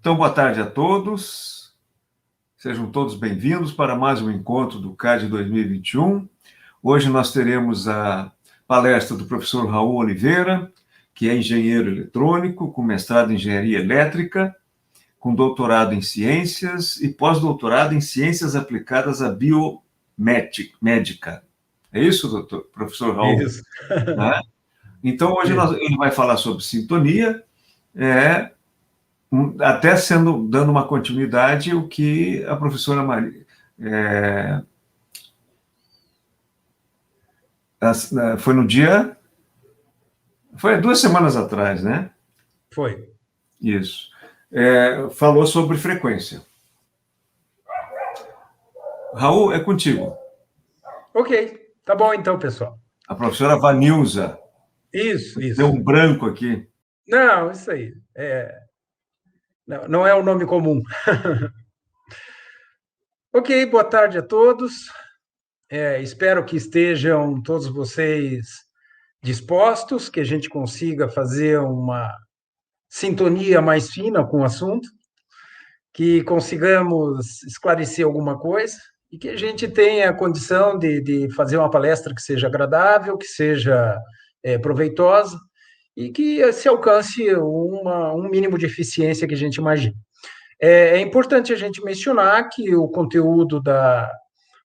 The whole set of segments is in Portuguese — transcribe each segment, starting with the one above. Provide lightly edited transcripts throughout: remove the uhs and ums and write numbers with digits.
Então, boa tarde a todos. Sejam todos bem-vindos para mais um encontro do CAD 2021. Hoje nós teremos a palestra do professor Raul Oliveira, que é engenheiro eletrônico, com mestrado em engenharia elétrica, com doutorado em ciências e pós-doutorado em ciências aplicadas à biomédica. É isso, professor Raul? Isso. Né? Então, hoje ele vai falar sobre sintonia, até dando uma continuidade o que a professora Maria... foi no dia... Foi 2 semanas atrás, né? Foi. Isso. Falou sobre frequência. Raul, é contigo. Ok, tá bom então, pessoal. A professora Vanilza. Isso. Deu um branco aqui. Não, isso aí. Não é um nome comum. Ok, boa tarde a todos. Espero que estejam todos vocês dispostos, que a gente consiga fazer uma sintonia mais fina com o assunto, que consigamos esclarecer alguma coisa e que a gente tenha a condição de fazer uma palestra que seja agradável, que seja proveitosa e que se alcance um mínimo de eficiência que a gente imagina. É importante a gente mencionar que o conteúdo da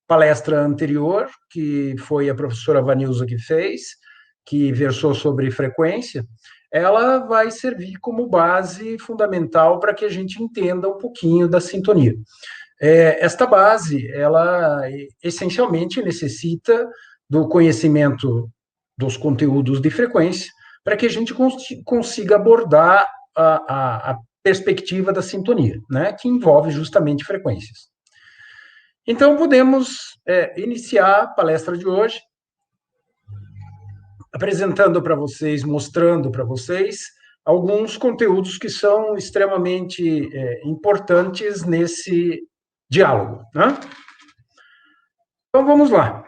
palestra anterior, que foi a professora Vanilza que fez, que versou sobre frequência, ela vai servir como base fundamental para que a gente entenda um pouquinho da sintonia. Esta base, ela essencialmente necessita do conhecimento dos conteúdos de frequência para que a gente consiga abordar a perspectiva da sintonia, né, que envolve justamente frequências. Então, podemos iniciar a palestra de hoje apresentando para vocês, mostrando para vocês alguns conteúdos que são extremamente importantes nesse diálogo, né? Então, vamos lá.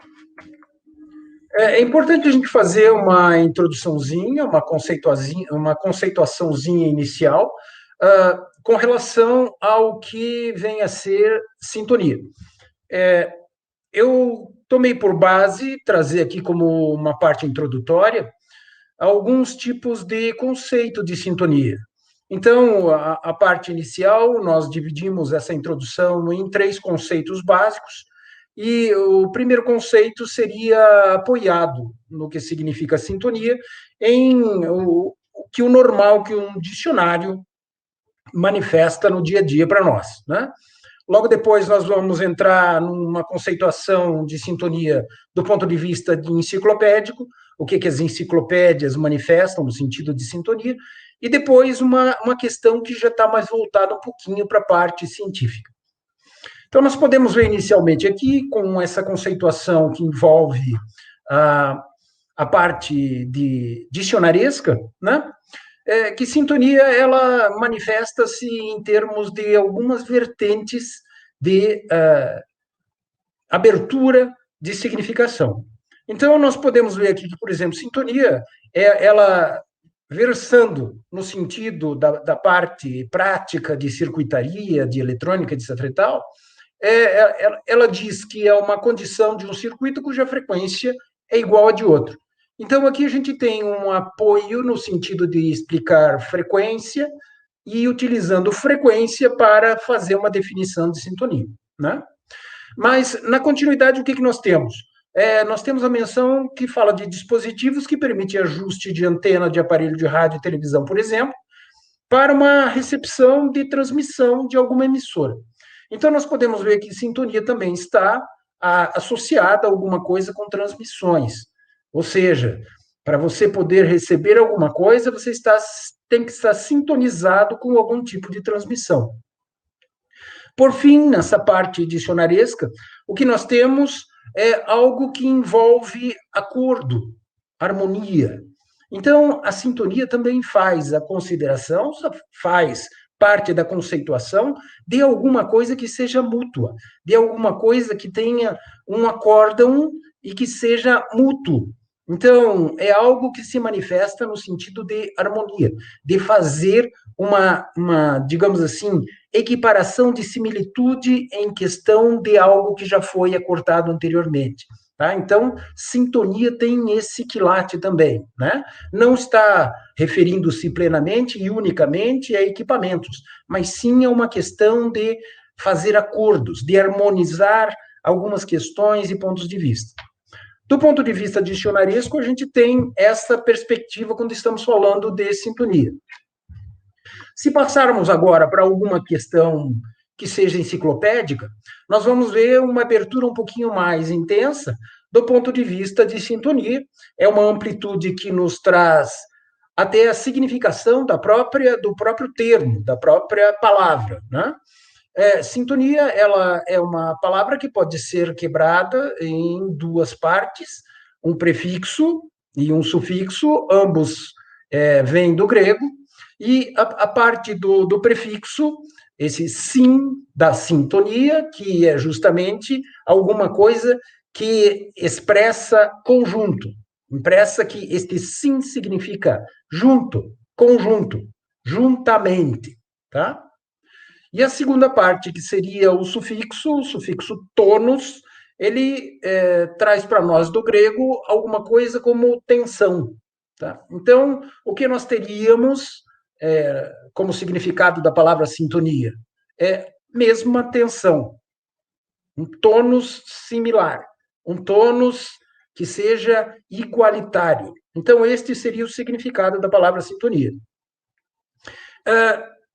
É importante a gente fazer uma introduçãozinha, uma conceituaçãozinha inicial com relação ao que vem a ser sintonia. Eu tomei por base trazer aqui como uma parte introdutória alguns tipos de conceito de sintonia. Então, a parte inicial, nós dividimos essa introdução em 3 conceitos básicos, e o primeiro conceito seria apoiado no que significa sintonia, em o que o normal, que um dicionário manifesta no dia a dia para nós, né? Logo depois, nós vamos entrar numa conceituação de sintonia do ponto de vista enciclopédico, o que as enciclopédias manifestam no sentido de sintonia, e depois uma questão que já está mais voltada um pouquinho para a parte científica. Então, nós podemos ver inicialmente aqui, com essa conceituação que envolve a parte de dicionaresca, né? Que sintonia ela manifesta-se em termos de algumas vertentes de abertura de significação. Então, nós podemos ver aqui que, por exemplo, sintonia, ela versando no sentido da parte prática de circuitaria, de eletrônica, etc. e tal, ela diz que é uma condição de um circuito cuja frequência é igual a de outro. Então, aqui a gente tem um apoio no sentido de explicar frequência e utilizando frequência para fazer uma definição de sintonia, né? Mas, na continuidade, o que nós temos? Nós temos a menção que fala de dispositivos que permitem ajuste de antena de aparelho de rádio e televisão, por exemplo, para uma recepção de transmissão de alguma emissora. Então, nós podemos ver que sintonia também está associada a alguma coisa com transmissões. Ou seja, para você poder receber alguma coisa, você tem que estar sintonizado com algum tipo de transmissão. Por fim, nessa parte dicionaresca, o que nós temos é algo que envolve acordo, harmonia. Então, a sintonia também faz a consideração, faz parte da conceituação de alguma coisa que seja mútua, de alguma coisa que tenha um acórdão e que seja mútuo. Então, é algo que se manifesta no sentido de harmonia, de fazer digamos assim, equiparação de similitude em questão de algo que já foi acortado anteriormente. Tá? Então, sintonia tem esse quilate também. Né? Não está referindo-se plenamente e unicamente a equipamentos, mas sim a uma questão de fazer acordos, de harmonizar algumas questões e pontos de vista. Do ponto de vista dicionarístico, a gente tem essa perspectiva quando estamos falando de sintonia. Se passarmos agora para alguma questão que seja enciclopédica, nós vamos ver uma abertura um pouquinho mais intensa do ponto de vista de sintonia. É uma amplitude que nos traz até a significação do próprio termo, da própria palavra, né? Sintonia, ela é uma palavra que pode ser quebrada em duas partes, um prefixo e um sufixo, ambos vêm do grego, e a parte do prefixo, esse sim da sintonia, que é justamente alguma coisa que expressa conjunto, expressa que este sim significa junto, conjunto, juntamente, tá? E a segunda parte, que seria o sufixo tonus, ele traz para nós do grego alguma coisa como tensão. Tá? Então, o que nós teríamos como significado da palavra sintonia? É mesma tensão, um tônus similar, um tônus que seja igualitário. Então, este seria o significado da palavra sintonia.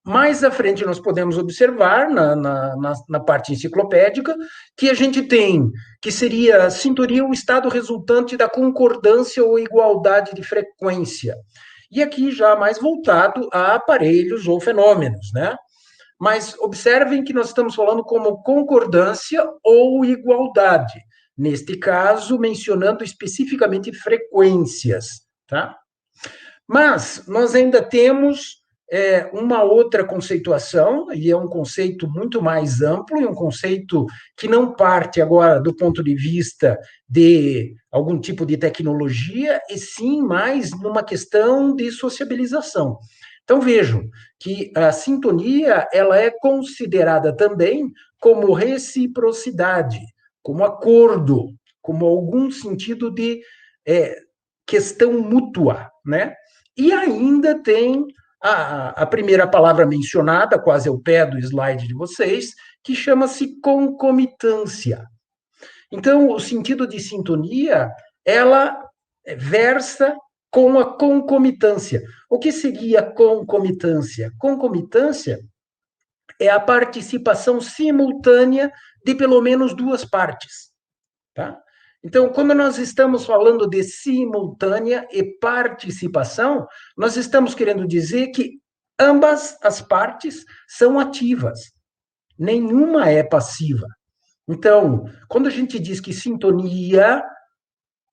Mais à frente, nós podemos observar, na parte enciclopédica, que a gente tem, que seria sintonia, o estado resultante da concordância ou igualdade de frequência. E aqui já mais voltado a aparelhos ou fenômenos, né? Mas observem que nós estamos falando como concordância ou igualdade. Neste caso, mencionando especificamente frequências, tá? Mas nós ainda temos uma outra conceituação, e é um conceito muito mais amplo, e um conceito que não parte agora do ponto de vista de algum tipo de tecnologia, e sim mais numa questão de sociabilização. Então vejam que a sintonia ela é considerada também como reciprocidade, como acordo, como algum sentido de questão mútua, né? E ainda tem a primeira palavra mencionada, quase ao pé do slide de vocês, que chama-se concomitância. Então, o sentido de sintonia, ela versa com a concomitância. O que seria concomitância? Concomitância é a participação simultânea de pelo menos duas partes, tá? Então, quando nós estamos falando de simultânea e participação, nós estamos querendo dizer que ambas as partes são ativas, nenhuma é passiva. Então, quando a gente diz que sintonia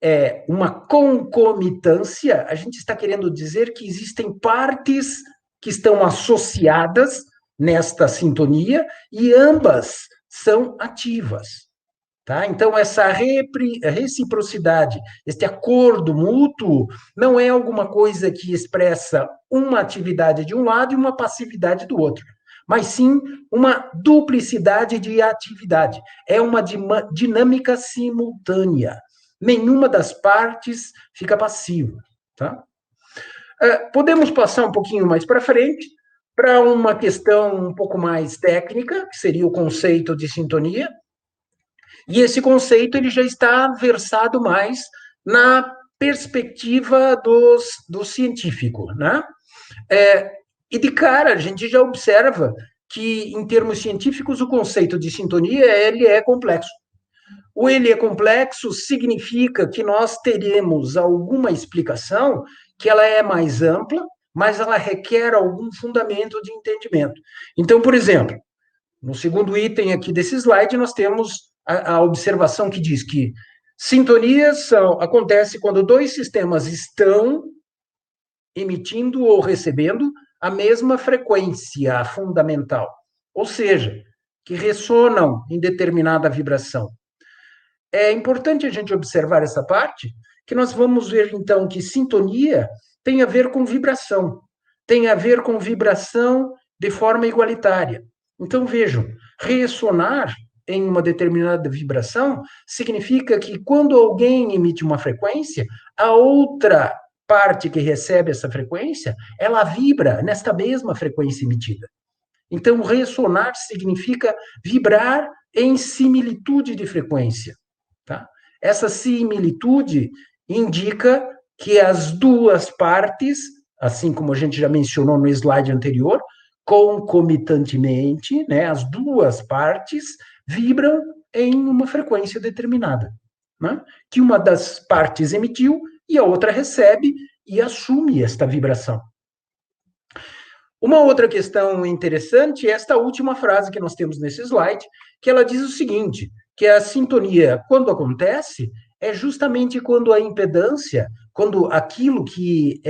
é uma concomitância, a gente está querendo dizer que existem partes que estão associadas nesta sintonia e ambas são ativas. Tá? Então, essa reciprocidade, este acordo mútuo, não é alguma coisa que expressa uma atividade de um lado e uma passividade do outro, mas sim uma duplicidade de atividade. É uma dinâmica simultânea. Nenhuma das partes fica passiva. Tá? Podemos passar um pouquinho mais para frente para uma questão um pouco mais técnica, que seria o conceito de sintonia. E esse conceito ele já está versado mais na perspectiva do científico, né? E de cara, a gente já observa que, em termos científicos, o conceito de sintonia ele é complexo. O ele é complexo significa que nós teremos alguma explicação que ela é mais ampla, mas ela requer algum fundamento de entendimento. Então, por exemplo, no segundo item aqui desse slide, nós temos a observação que diz que sintonias acontece quando dois sistemas estão emitindo ou recebendo a mesma frequência fundamental, ou seja, que ressonam em determinada vibração. É importante a gente observar essa parte, que nós vamos ver, então, que sintonia tem a ver com vibração, tem a ver com vibração de forma igualitária. Então, vejam, ressonar em uma determinada vibração significa que quando alguém emite uma frequência, a outra parte que recebe essa frequência, ela vibra nesta mesma frequência emitida. Então, ressonar significa vibrar em similitude de frequência. Tá? Essa similitude indica que as duas partes, assim como a gente já mencionou no slide anterior, concomitantemente, né, as duas partes vibram em uma frequência determinada, né, que uma das partes emitiu e a outra recebe e assume esta vibração. Uma outra questão interessante é esta última frase que nós temos nesse slide, que ela diz o seguinte, que a sintonia, quando acontece, é justamente quando a impedância, quando aquilo que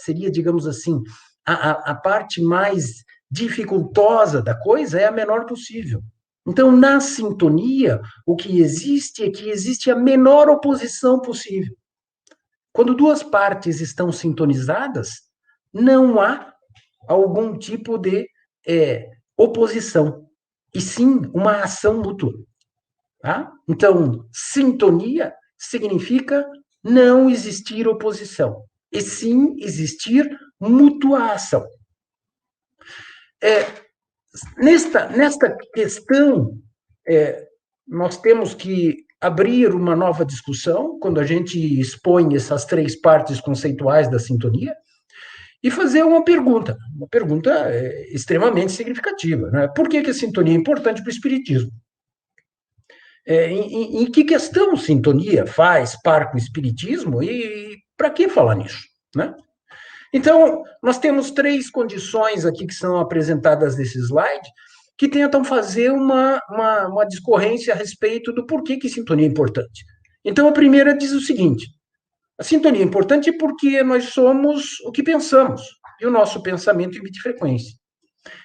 seria, digamos assim, a parte mais dificultosa da coisa é a menor possível. Então, na sintonia, o que existe é que existe a menor oposição possível. Quando duas partes estão sintonizadas, não há algum tipo de oposição, e sim uma ação mútua. Tá? Então, sintonia significa não existir oposição, e sim existir mútua ação. Nesta questão, nós temos que abrir uma nova discussão, quando a gente expõe essas três partes conceituais da sintonia, e fazer uma pergunta extremamente significativa. Né? Por que a sintonia é importante para o espiritismo? Em que questão sintonia faz par com o espiritismo e para que falar nisso? Né? Então, nós temos três condições aqui que são apresentadas nesse slide que tentam fazer uma discorrência a respeito do porquê que sintonia é importante. Então, a primeira diz o seguinte: a sintonia é importante porque nós somos o que pensamos, e o nosso pensamento emite frequência.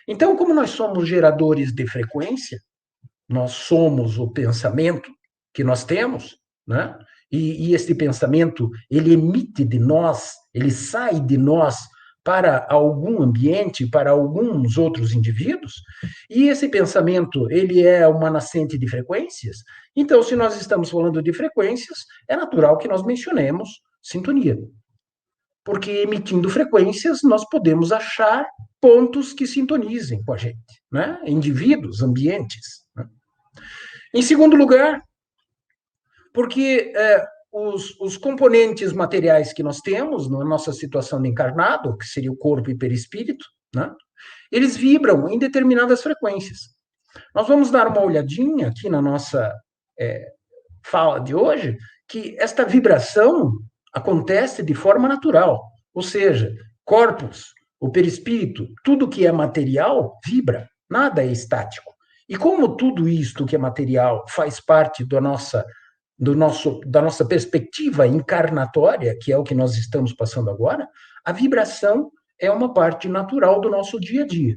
Então, como nós somos geradores de frequência, nós somos o pensamento que nós temos, né? E esse pensamento, ele emite de nós, ele sai de nós para algum ambiente, para alguns outros indivíduos, e esse pensamento, ele é uma nascente de frequências. Então, se nós estamos falando de frequências, é natural que nós mencionemos sintonia. Porque emitindo frequências, nós podemos achar pontos que sintonizem com a gente, né? Indivíduos, ambientes. Né? Em segundo lugar, porque os componentes materiais que nós temos na nossa situação de encarnado, que seria o corpo e perispírito, né? Eles vibram em determinadas frequências. Nós vamos dar uma olhadinha aqui na nossa fala de hoje, que esta vibração acontece de forma natural, ou seja, corpos, o perispírito, tudo que é material vibra, nada é estático. E como tudo isto que é material faz parte da nossa perspectiva encarnatória, que é o que nós estamos passando agora, a vibração é uma parte natural do nosso dia a dia.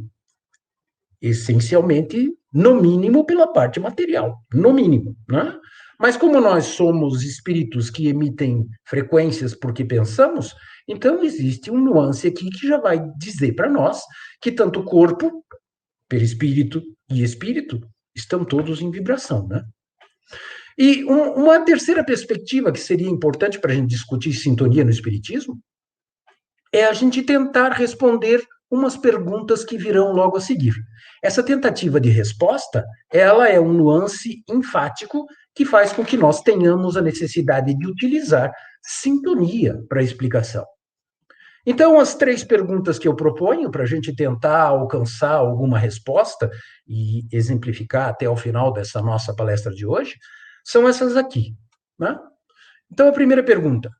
Essencialmente, no mínimo, pela parte material, no mínimo, né? Mas como nós somos espíritos que emitem frequências porque pensamos, então existe um nuance aqui que já vai dizer para nós que tanto corpo, perispírito e espírito estão todos em vibração, né? E uma terceira perspectiva que seria importante para a gente discutir sintonia no espiritismo é a gente tentar responder umas perguntas que virão logo a seguir. Essa tentativa de resposta, ela é um nuance enfático que faz com que nós tenhamos a necessidade de utilizar sintonia para a explicação. Então, as três perguntas que eu proponho para a gente tentar alcançar alguma resposta e exemplificar até o final dessa nossa palestra de hoje, são essas aqui. Né? Então, a primeira pergunta: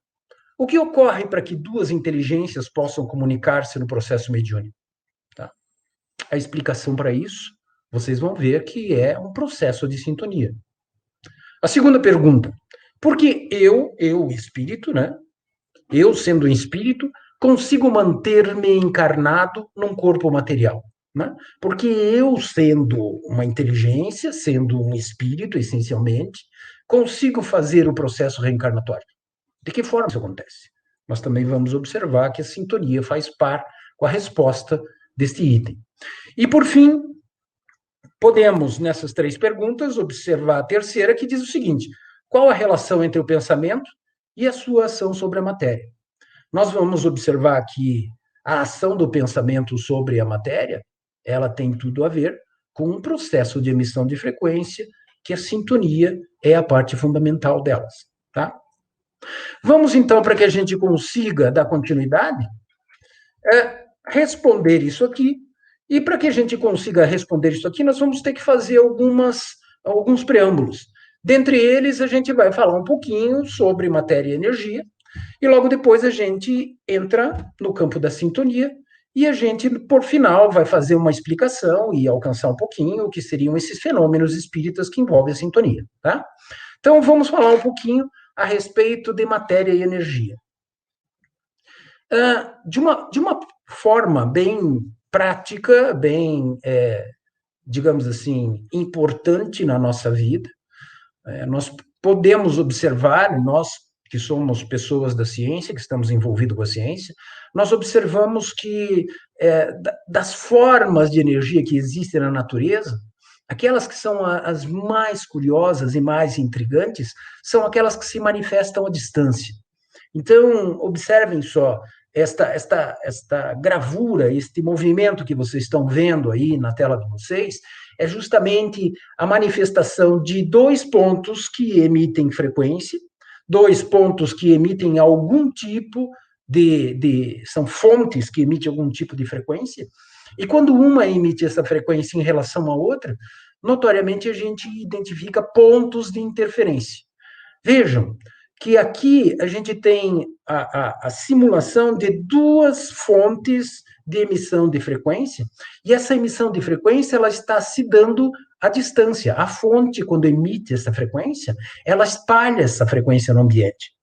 o que ocorre para que duas inteligências possam comunicar-se no processo mediúnico? Tá? A explicação para isso, vocês vão ver que é um processo de sintonia. A segunda pergunta: por que eu, espírito, né? Eu, sendo um espírito, consigo manter-me encarnado num corpo material? Né? Porque eu, sendo uma inteligência, sendo um espírito, essencialmente, consigo fazer o processo reencarnatório. De que forma isso acontece? Nós também vamos observar que a sintonia faz par com a resposta deste item. E, por fim, podemos, nessas 3 perguntas, observar a terceira, que diz o seguinte: qual a relação entre o pensamento e a sua ação sobre a matéria? Nós vamos observar que a ação do pensamento sobre a matéria, ela tem tudo a ver com um processo de emissão de frequência, que a sintonia é a parte fundamental delas, tá? Vamos, então, para que a gente consiga dar continuidade, responder isso aqui. E para que a gente consiga responder isso aqui, nós vamos ter que fazer alguns preâmbulos. Dentre eles, a gente vai falar um pouquinho sobre matéria e energia, e logo depois a gente entra no campo da sintonia, e a gente, por final, vai fazer uma explicação e alcançar um pouquinho o que seriam esses fenômenos espíritas que envolvem a sintonia, tá? Então, vamos falar um pouquinho a respeito de matéria e energia. De uma forma bem prática, bem, digamos assim, importante na nossa vida, nós podemos observar, nós que somos pessoas da ciência, que estamos envolvidos com a ciência, nós observamos que das formas de energia que existem na natureza, aquelas que são as mais curiosas e mais intrigantes são aquelas que se manifestam à distância. Então, observem só, esta gravura, este movimento que vocês estão vendo aí na tela de vocês, é justamente a manifestação de 2 pontos que emitem frequência, 2 pontos que emitem algum tipo são fontes que emitem algum tipo de frequência, e quando uma emite essa frequência em relação à outra, notoriamente a gente identifica pontos de interferência. Vejam que aqui a gente tem a simulação de 2 fontes de emissão de frequência, e essa emissão de frequência ela está se dando à distância. A fonte, quando emite essa frequência, ela espalha essa frequência no ambiente.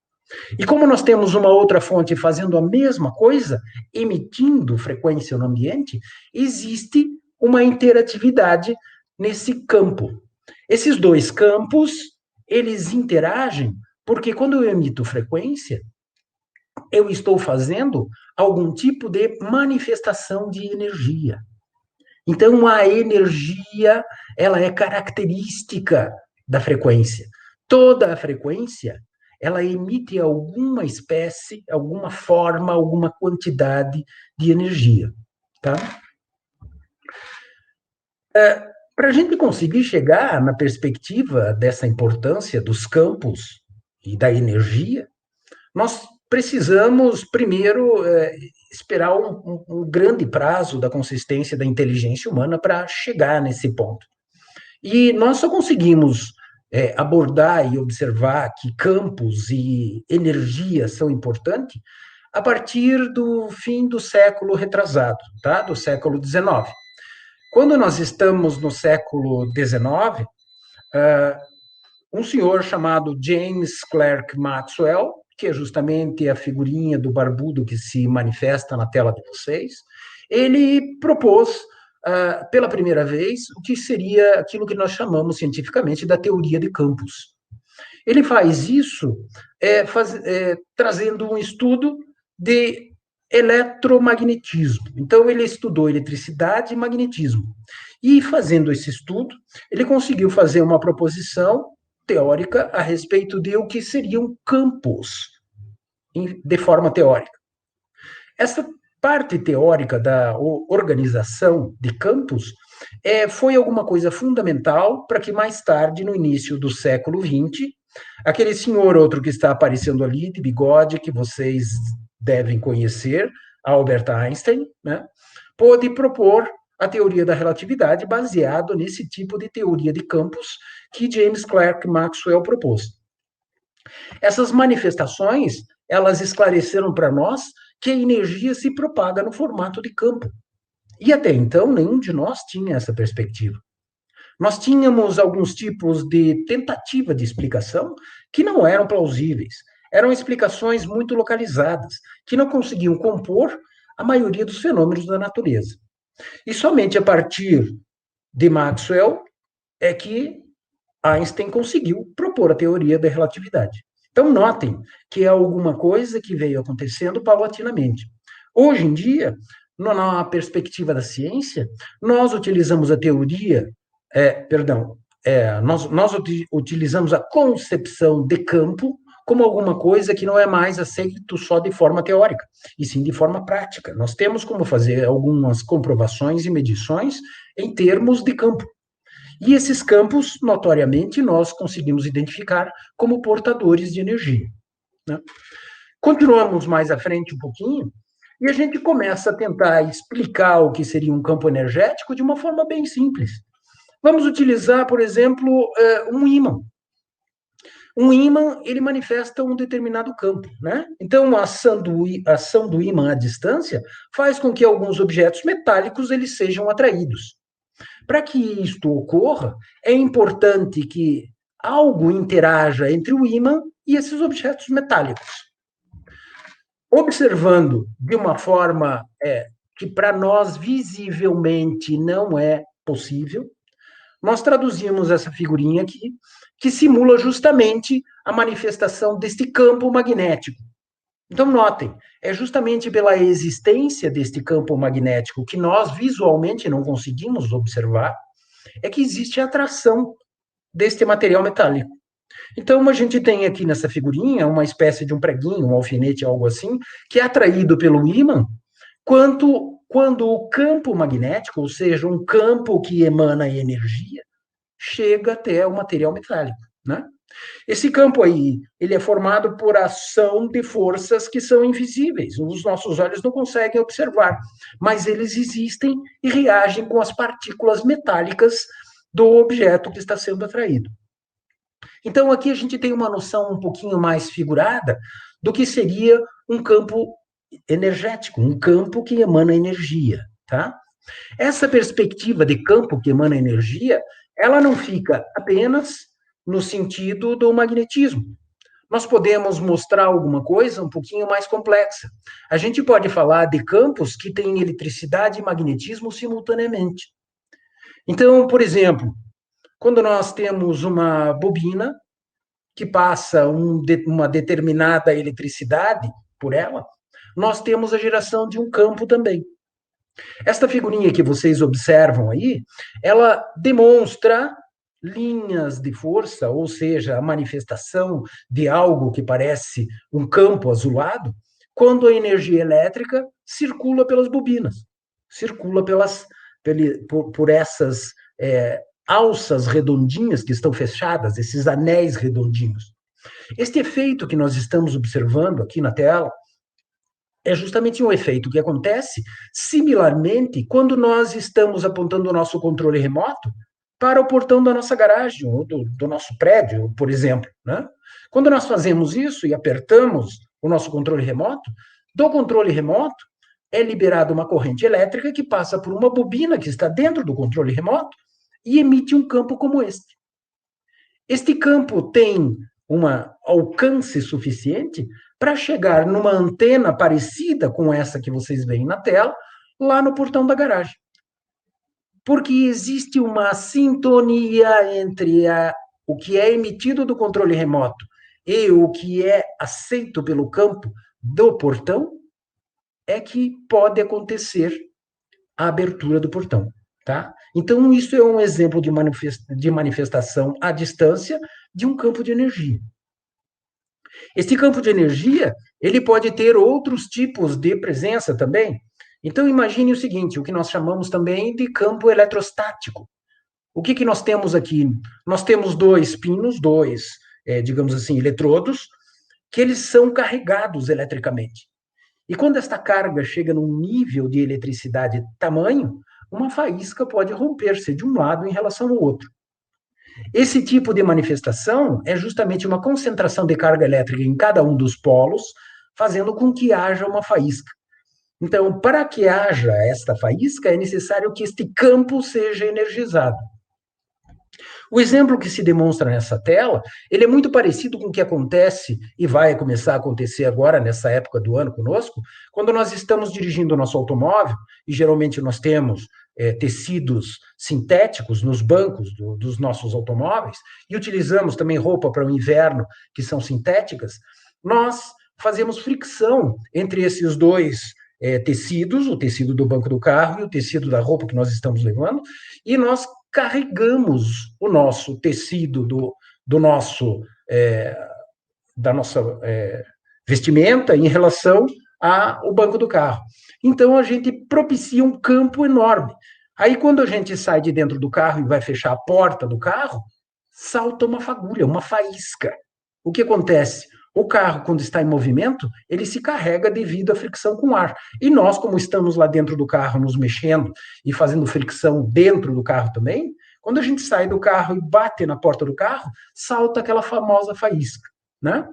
E como nós temos uma outra fonte fazendo a mesma coisa, emitindo frequência no ambiente, existe uma interatividade nesse campo. Esses 2 campos, eles interagem porque quando eu emito frequência, eu estou fazendo algum tipo de manifestação de energia. Então, a energia, ela é característica da frequência. Toda a frequência, ela emite alguma espécie, alguma forma, alguma quantidade de energia, tá? Para a gente conseguir chegar na perspectiva dessa importância dos campos e da energia, nós precisamos, primeiro, esperar um grande prazo da consistência da inteligência humana para chegar nesse ponto. E nós só conseguimos abordar e observar que campos e energia são importantes a partir do fim do século retrasado, tá? Do século XIX. Quando nós estamos no século XIX, um senhor chamado James Clerk Maxwell, que é justamente a figurinha do barbudo que se manifesta na tela de vocês, ele propôs, pela primeira vez, o que seria aquilo que nós chamamos cientificamente da teoria de campos. Ele faz isso trazendo um estudo de eletromagnetismo. Então, ele estudou eletricidade e magnetismo. E, fazendo esse estudo, ele conseguiu fazer uma proposição teórica a respeito de o que seriam campos de forma teórica. Essa parte teórica da organização de campos foi alguma coisa fundamental para que mais tarde, no início do século XX, aquele senhor outro que está aparecendo ali, de bigode, que vocês devem conhecer, Albert Einstein, né, pôde propor a teoria da relatividade baseado nesse tipo de teoria de campos que James Clerk Maxwell propôs. Essas manifestações, elas esclareceram para nós que a energia se propaga no formato de campo. E até então, nenhum de nós tinha essa perspectiva. Nós tínhamos alguns tipos de tentativa de explicação que não eram plausíveis. Eram explicações muito localizadas, que não conseguiam compor a maioria dos fenômenos da natureza. E somente a partir de Maxwell é que Einstein conseguiu propor a teoria da relatividade. Então, notem que é alguma coisa que veio acontecendo paulatinamente. Hoje em dia, na perspectiva da ciência, nós utilizamos a teoria, nós utilizamos a concepção de campo como alguma coisa que não é mais aceito só de forma teórica, e sim de forma prática. Nós temos como fazer algumas comprovações e medições em termos de campo. E esses campos, notoriamente, nós conseguimos identificar como portadores de energia, né? Continuamos mais à frente um pouquinho, e a gente começa a tentar explicar o que seria um campo energético de uma forma bem simples. Vamos utilizar, por exemplo, um ímã. Um ímã, ele manifesta um determinado campo, né? Então, a ação do ímã à distância faz com que alguns objetos metálicos eles sejam atraídos. Para que isto ocorra, é importante que algo interaja entre o ímã e esses objetos metálicos. Observando de uma forma que para nós visivelmente não é possível, nós traduzimos essa figurinha aqui, que simula justamente a manifestação deste campo magnético. Então, notem, é justamente pela existência deste campo magnético que nós visualmente não conseguimos observar, é que existe a atração deste material metálico. Então, a gente tem aqui nessa figurinha uma espécie de um preguinho, um alfinete, algo assim, que é atraído pelo ímã, quando o campo magnético, ou seja, um campo que emana energia, chega até o material metálico, né? Esse campo aí, ele é formado por ação de forças que são invisíveis, os nossos olhos não conseguem observar, mas eles existem e reagem com as partículas metálicas do objeto que está sendo atraído. Então, aqui a gente tem uma noção um pouquinho mais figurada do que seria um campo energético, um campo que emana energia, tá? Essa perspectiva de campo que emana energia, ela não fica apenas no sentido do magnetismo. Nós podemos mostrar alguma coisa um pouquinho mais complexa. A gente pode falar de campos que têm eletricidade e magnetismo simultaneamente. Então, por exemplo, quando nós temos uma bobina que passa uma determinada eletricidade por ela, nós temos a geração de um campo também. Esta figurinha que vocês observam aí, ela demonstra linhas de força, ou seja, a manifestação de algo que parece um campo azulado, quando a energia elétrica circula pelas bobinas, circula por essas alças redondinhas que estão fechadas, esses anéis redondinhos. Este efeito que nós estamos observando aqui na tela é justamente um efeito que acontece similarmente quando nós estamos apontando o nosso controle remoto para o portão da nossa garagem ou do nosso prédio, por exemplo, né? Quando nós fazemos isso e apertamos o nosso controle remoto, do controle remoto é liberada uma corrente elétrica que passa por uma bobina que está dentro do controle remoto e emite um campo como este. Este campo tem um alcance suficiente para chegar numa antena parecida com essa que vocês veem na tela, lá no portão da garagem. Porque existe uma sintonia entre o que é emitido do controle remoto e o que é aceito pelo campo do portão, é que pode acontecer a abertura do portão, tá? Então, isso é um exemplo de manifestação à distância de um campo de energia. Este campo de energia, ele pode ter outros tipos de presença também. Então, imagine o seguinte, o que nós chamamos também de campo eletrostático. O que nós temos aqui? Nós temos dois pinos, digamos assim, eletrodos, que eles são carregados eletricamente. E quando esta carga chega num nível de eletricidade tamanho, uma faísca pode romper-se de um lado em relação ao outro. Esse tipo de manifestação é justamente uma concentração de carga elétrica em cada um dos polos, fazendo com que haja uma faísca. Então, para que haja esta faísca, é necessário que este campo seja energizado. O exemplo que se demonstra nessa tela, ele é muito parecido com o que acontece e vai começar a acontecer agora, nessa época do ano conosco, quando nós estamos dirigindo o nosso automóvel, e geralmente nós temos tecidos sintéticos nos bancos dos nossos automóveis, e utilizamos também roupa para o inverno, que são sintéticas, nós fazemos fricção entre esses dois tecidos, o tecido do banco do carro e o tecido da roupa que nós estamos levando, e nós carregamos o nosso tecido da nossa vestimenta em relação ao banco do carro. Então, a gente propicia um campo enorme. Aí, quando a gente sai de dentro do carro e vai fechar a porta do carro, salta uma fagulha, uma faísca. O que acontece? O carro, quando está em movimento, ele se carrega devido à fricção com o ar. E nós, como estamos lá dentro do carro, nos mexendo e fazendo fricção dentro do carro também, quando a gente sai do carro e bate na porta do carro, salta aquela famosa faísca, né?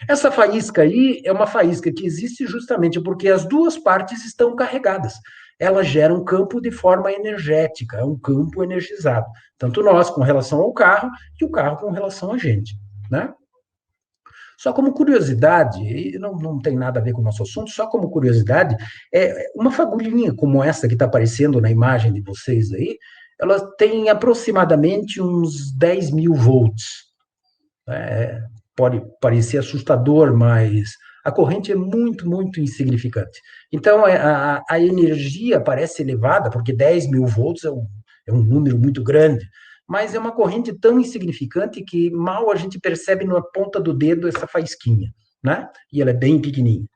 Essa faísca aí é uma faísca que existe justamente porque as duas partes estão carregadas. Ela gera um campo de forma energética, é um campo energizado. Tanto nós com relação ao carro e o carro com relação a gente, né? Só como curiosidade, e não tem nada a ver com o nosso assunto, só como curiosidade, uma fagulhinha como essa que está aparecendo na imagem de vocês aí, ela tem aproximadamente uns 10 mil volts. Pode parecer assustador, mas a corrente é muito, muito insignificante. Então, a energia parece elevada, porque 10 mil volts é um número muito grande, mas é uma corrente tão insignificante que mal a gente percebe na ponta do dedo essa faísquinha, né? E ela é bem pequenininha.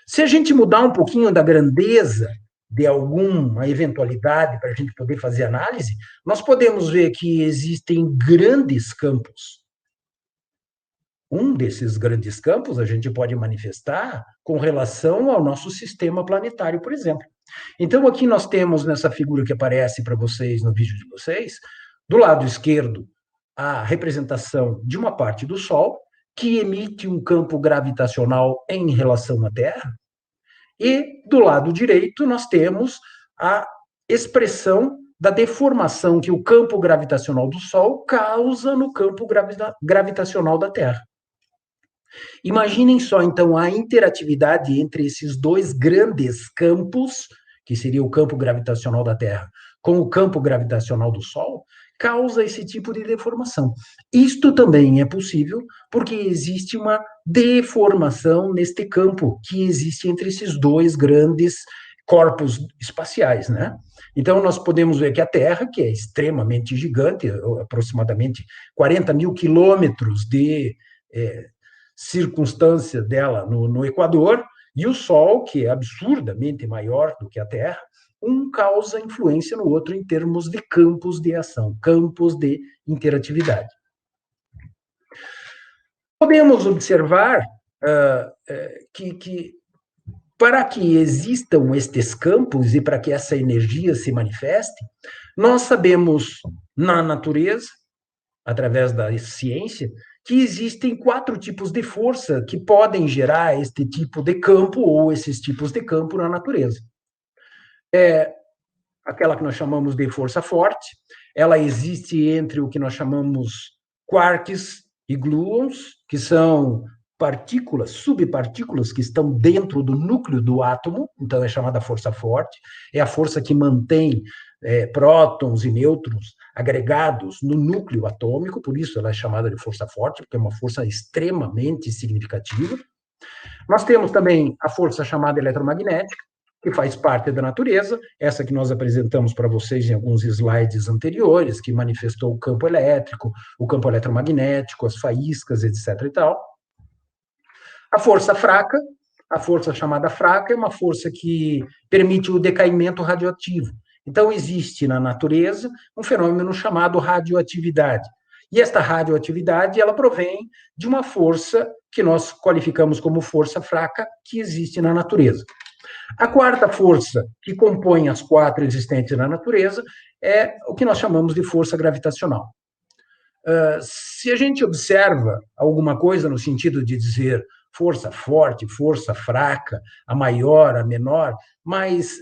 Se a gente mudar um pouquinho da grandeza de alguma eventualidade para a gente poder fazer análise, nós podemos ver que existem grandes campos. Um desses grandes campos a gente pode manifestar com relação ao nosso sistema planetário, por exemplo. Então, aqui nós temos nessa figura que aparece para vocês no vídeo de vocês, do lado esquerdo, a representação de uma parte do Sol, que emite um campo gravitacional em relação à Terra, e do lado direito nós temos a expressão da deformação que o campo gravitacional do Sol causa no campo gravitacional da Terra. Imaginem só, então, a interatividade entre esses dois grandes campos, que seria o campo gravitacional da Terra com o campo gravitacional do Sol, causa esse tipo de deformação. Isto também é possível porque existe uma deformação neste campo que existe entre esses dois grandes corpos espaciais, né? Então, nós podemos ver que a Terra, que é extremamente gigante, aproximadamente 40 mil quilômetros de circunstância dela no Equador, e o Sol, que é absurdamente maior do que a Terra, um causa influência no outro em termos de campos de ação, campos de interatividade. Podemos observar que para que existam estes campos e para que essa energia se manifeste, nós sabemos na natureza, através da ciência, que existem 4 tipos de força que podem gerar este tipo de campo ou esses tipos de campo na natureza. Aquela que nós chamamos de força forte, ela existe entre o que nós chamamos quarks e gluons, que são partículas, subpartículas que estão dentro do núcleo do átomo, então é chamada força forte, é a força que mantém prótons e nêutrons agregados no núcleo atômico, por isso ela é chamada de força forte, porque é uma força extremamente significativa. Nós temos também a força chamada eletromagnética, que faz parte da natureza, essa que nós apresentamos para vocês em alguns slides anteriores, que manifestou o campo elétrico, o campo eletromagnético, as faíscas, etc. e tal. A força fraca, a força chamada fraca, é uma força que permite o decaimento radioativo. Então, existe na natureza um fenômeno chamado radioatividade. E esta radioatividade, ela provém de uma força que nós qualificamos como força fraca, que existe na natureza. A quarta força, que compõe as 4 existentes na natureza, é o que nós chamamos de força gravitacional. Se a gente observa alguma coisa no sentido de dizer força forte, força fraca, a maior, a menor, mas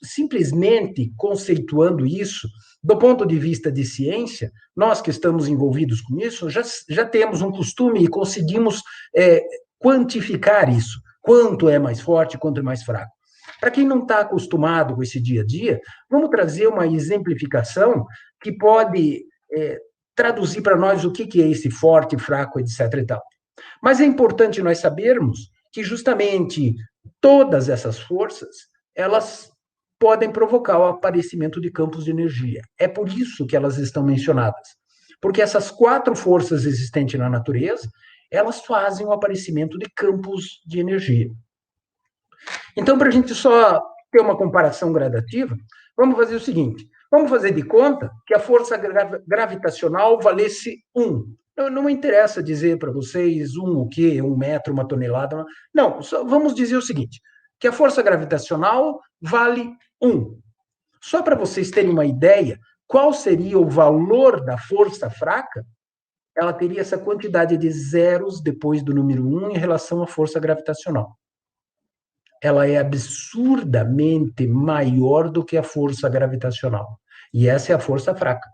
simplesmente conceituando isso, do ponto de vista de ciência, nós que estamos envolvidos com isso, já temos um costume e conseguimos quantificar isso, quanto é mais forte, quanto é mais fraco. Para quem não está acostumado com esse dia a dia, vamos trazer uma exemplificação que pode traduzir para nós o que é esse forte, fraco, etc. e tal. Mas é importante nós sabermos que justamente todas essas forças, elas podem provocar o aparecimento de campos de energia. É por isso que elas estão mencionadas. Porque essas 4 forças existentes na natureza, elas fazem o aparecimento de campos de energia. Então, para a gente só ter uma comparação gradativa, vamos fazer o seguinte: vamos fazer de conta que a força gravitacional valesse 1. Não interessa dizer para vocês o quê, 1 metro, 1 tonelada. Não, só vamos dizer o seguinte, que a força gravitacional vale 1. Só para vocês terem uma ideia, qual seria o valor da força fraca? Ela teria essa quantidade de zeros depois do número 1 em relação à força gravitacional. Ela é absurdamente maior do que a força gravitacional. E essa é a força fraca.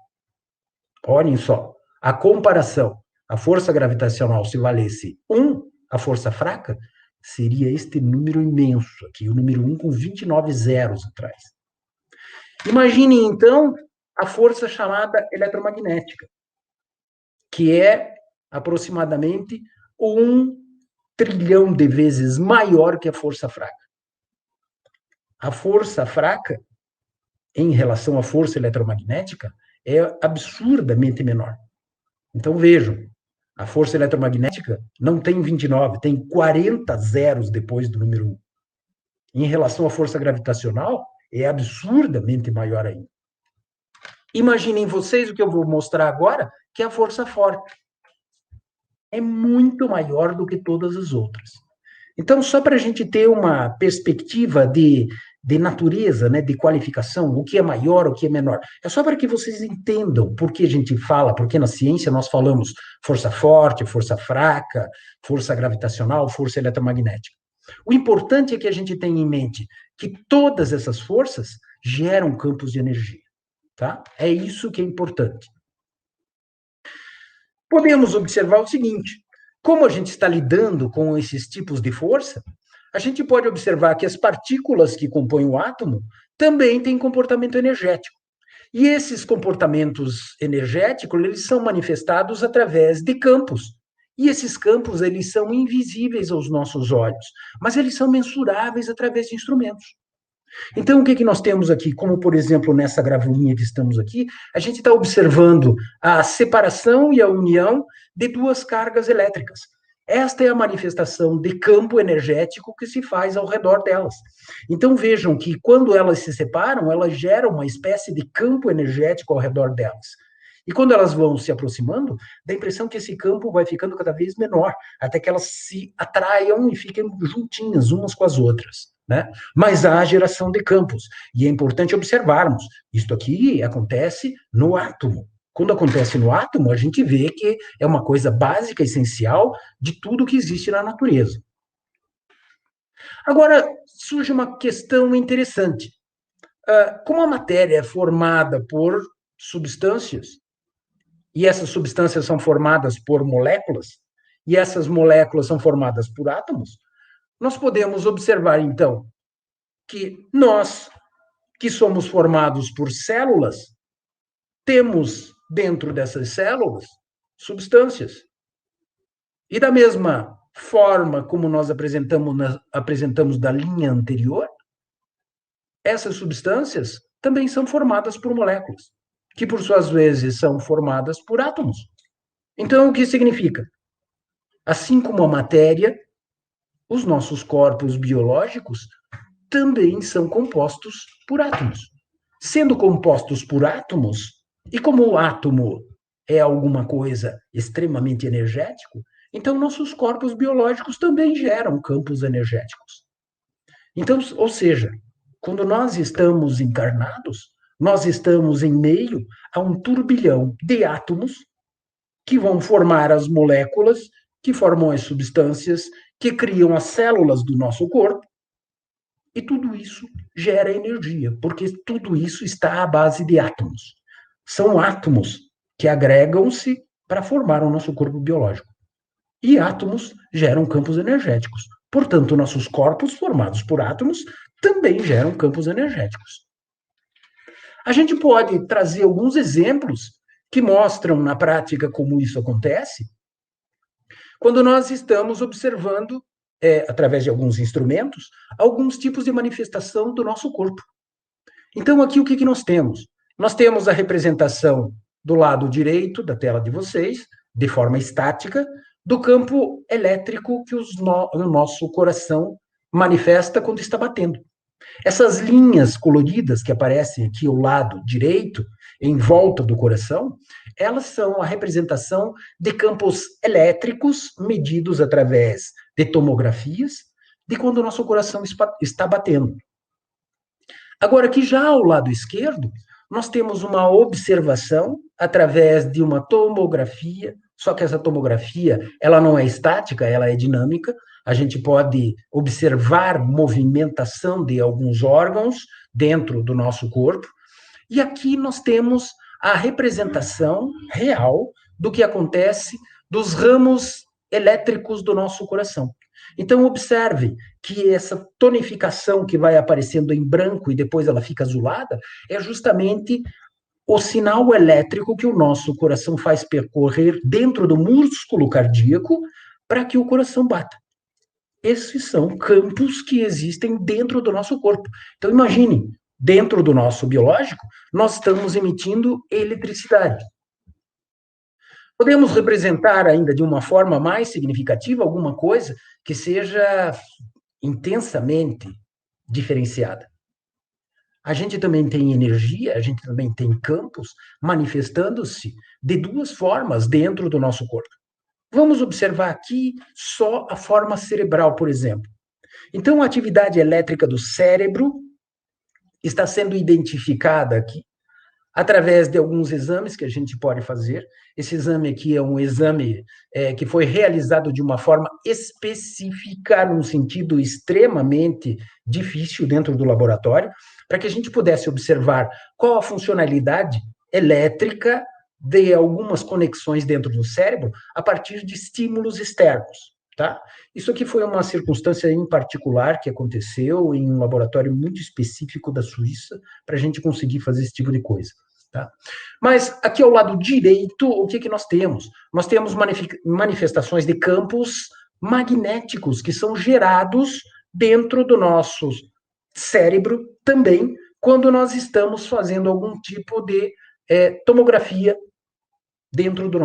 Olhem só, a comparação. A força gravitacional, se valesse 1, a força fraca, seria este número imenso aqui, o número 1 com 29 zeros atrás. Imaginem, então, a força chamada eletromagnética, que é aproximadamente 1 trilhão de vezes maior que a força fraca. A força fraca, em relação à força eletromagnética, é absurdamente menor. Então, vejam, a força eletromagnética não tem 29, tem 40 zeros depois do número 1. Em relação à força gravitacional, é absurdamente maior ainda. Imaginem vocês o que eu vou mostrar agora, que é a força forte. É muito maior do que todas as outras. Então, só para a gente ter uma perspectiva de natureza, né, de qualificação, o que é maior, o que é menor. É só para que vocês entendam por que a gente fala, porque na ciência nós falamos força forte, força fraca, força gravitacional, força eletromagnética. O importante é que a gente tenha em mente que todas essas forças geram campos de energia, tá? É isso que é importante. Podemos observar o seguinte: como a gente está lidando com esses tipos de força, a gente pode observar que as partículas que compõem o átomo também têm comportamento energético. E esses comportamentos energéticos, eles são manifestados através de campos. E esses campos, eles são invisíveis aos nossos olhos, mas eles são mensuráveis através de instrumentos. Então, o que nós temos aqui? Como, por exemplo, nessa gravulinha que estamos aqui, a gente está observando a separação e a união de 2 cargas elétricas. Esta é a manifestação de campo energético que se faz ao redor delas. Então, vejam que quando elas se separam, elas geram uma espécie de campo energético ao redor delas. E quando elas vão se aproximando, dá a impressão que esse campo vai ficando cada vez menor, até que elas se atraiam e fiquem juntinhas umas com as outras, né? Mas há geração de campos, e é importante observarmos, isto aqui acontece no átomo. Quando acontece no átomo, a gente vê que é uma coisa básica, essencial de tudo que existe na natureza. Agora, surge uma questão interessante. Como a matéria é formada por substâncias, e essas substâncias são formadas por moléculas, e essas moléculas são formadas por átomos, nós podemos observar, então, que nós, que somos formados por células, temos dentro dessas células substâncias. E da mesma forma como nós apresentamos da linha anterior, essas substâncias também são formadas por moléculas, que por suas vezes são formadas por átomos. Então, o que significa? Assim como a matéria, os nossos corpos biológicos também são compostos por átomos. Sendo compostos por átomos, e como o átomo é alguma coisa extremamente energético, então nossos corpos biológicos também geram campos energéticos. Então, ou seja, quando nós estamos encarnados, nós estamos em meio a um turbilhão de átomos que vão formar as moléculas, que formam as substâncias, que criam as células do nosso corpo, e tudo isso gera energia, porque tudo isso está à base de átomos. São átomos que agregam-se para formar o nosso corpo biológico. E átomos geram campos energéticos. Portanto, nossos corpos formados por átomos também geram campos energéticos. A gente pode trazer alguns exemplos que mostram na prática como isso acontece, quando nós estamos observando, através de alguns instrumentos, alguns tipos de manifestação do nosso corpo. Então, aqui o que nós temos? Nós temos a representação do lado direito da tela de vocês, de forma estática, do campo elétrico que o nosso coração manifesta quando está batendo. Essas linhas coloridas que aparecem aqui ao lado direito, em volta do coração, elas são a representação de campos elétricos medidos através de tomografias de quando o nosso coração está batendo. Agora, aqui já ao lado esquerdo, nós temos uma observação através de uma tomografia, só que essa tomografia, ela não é estática, ela é dinâmica. A gente pode observar movimentação de alguns órgãos dentro do nosso corpo. E aqui nós temos a representação real do que acontece dos ramos elétricos do nosso coração. Então, observe que essa tonificação que vai aparecendo em branco e depois ela fica azulada é justamente o sinal elétrico que o nosso coração faz percorrer dentro do músculo cardíaco para que o coração bata. Esses são campos que existem dentro do nosso corpo. Então, imagine, dentro do nosso biológico, nós estamos emitindo eletricidade. Podemos representar ainda de uma forma mais significativa alguma coisa que seja intensamente diferenciada. A gente também tem energia, a gente também tem campos manifestando-se de duas formas dentro do nosso corpo. Vamos observar aqui só a forma cerebral, por exemplo. Então, a atividade elétrica do cérebro está sendo identificada aqui através de alguns exames que a gente pode fazer. Esse exame aqui é um exame que foi realizado de uma forma específica, num sentido extremamente difícil dentro do laboratório, para que a gente pudesse observar qual a funcionalidade elétrica de algumas conexões dentro do cérebro a partir de estímulos externos, tá? Isso aqui foi uma circunstância em particular que aconteceu em um laboratório muito específico da Suíça para a gente conseguir fazer esse tipo de coisa, tá? Mas aqui ao lado direito, o que nós temos? Nós temos manifestações de campos magnéticos que são gerados dentro do nosso cérebro também, quando nós estamos fazendo algum tipo de tomografia dentro do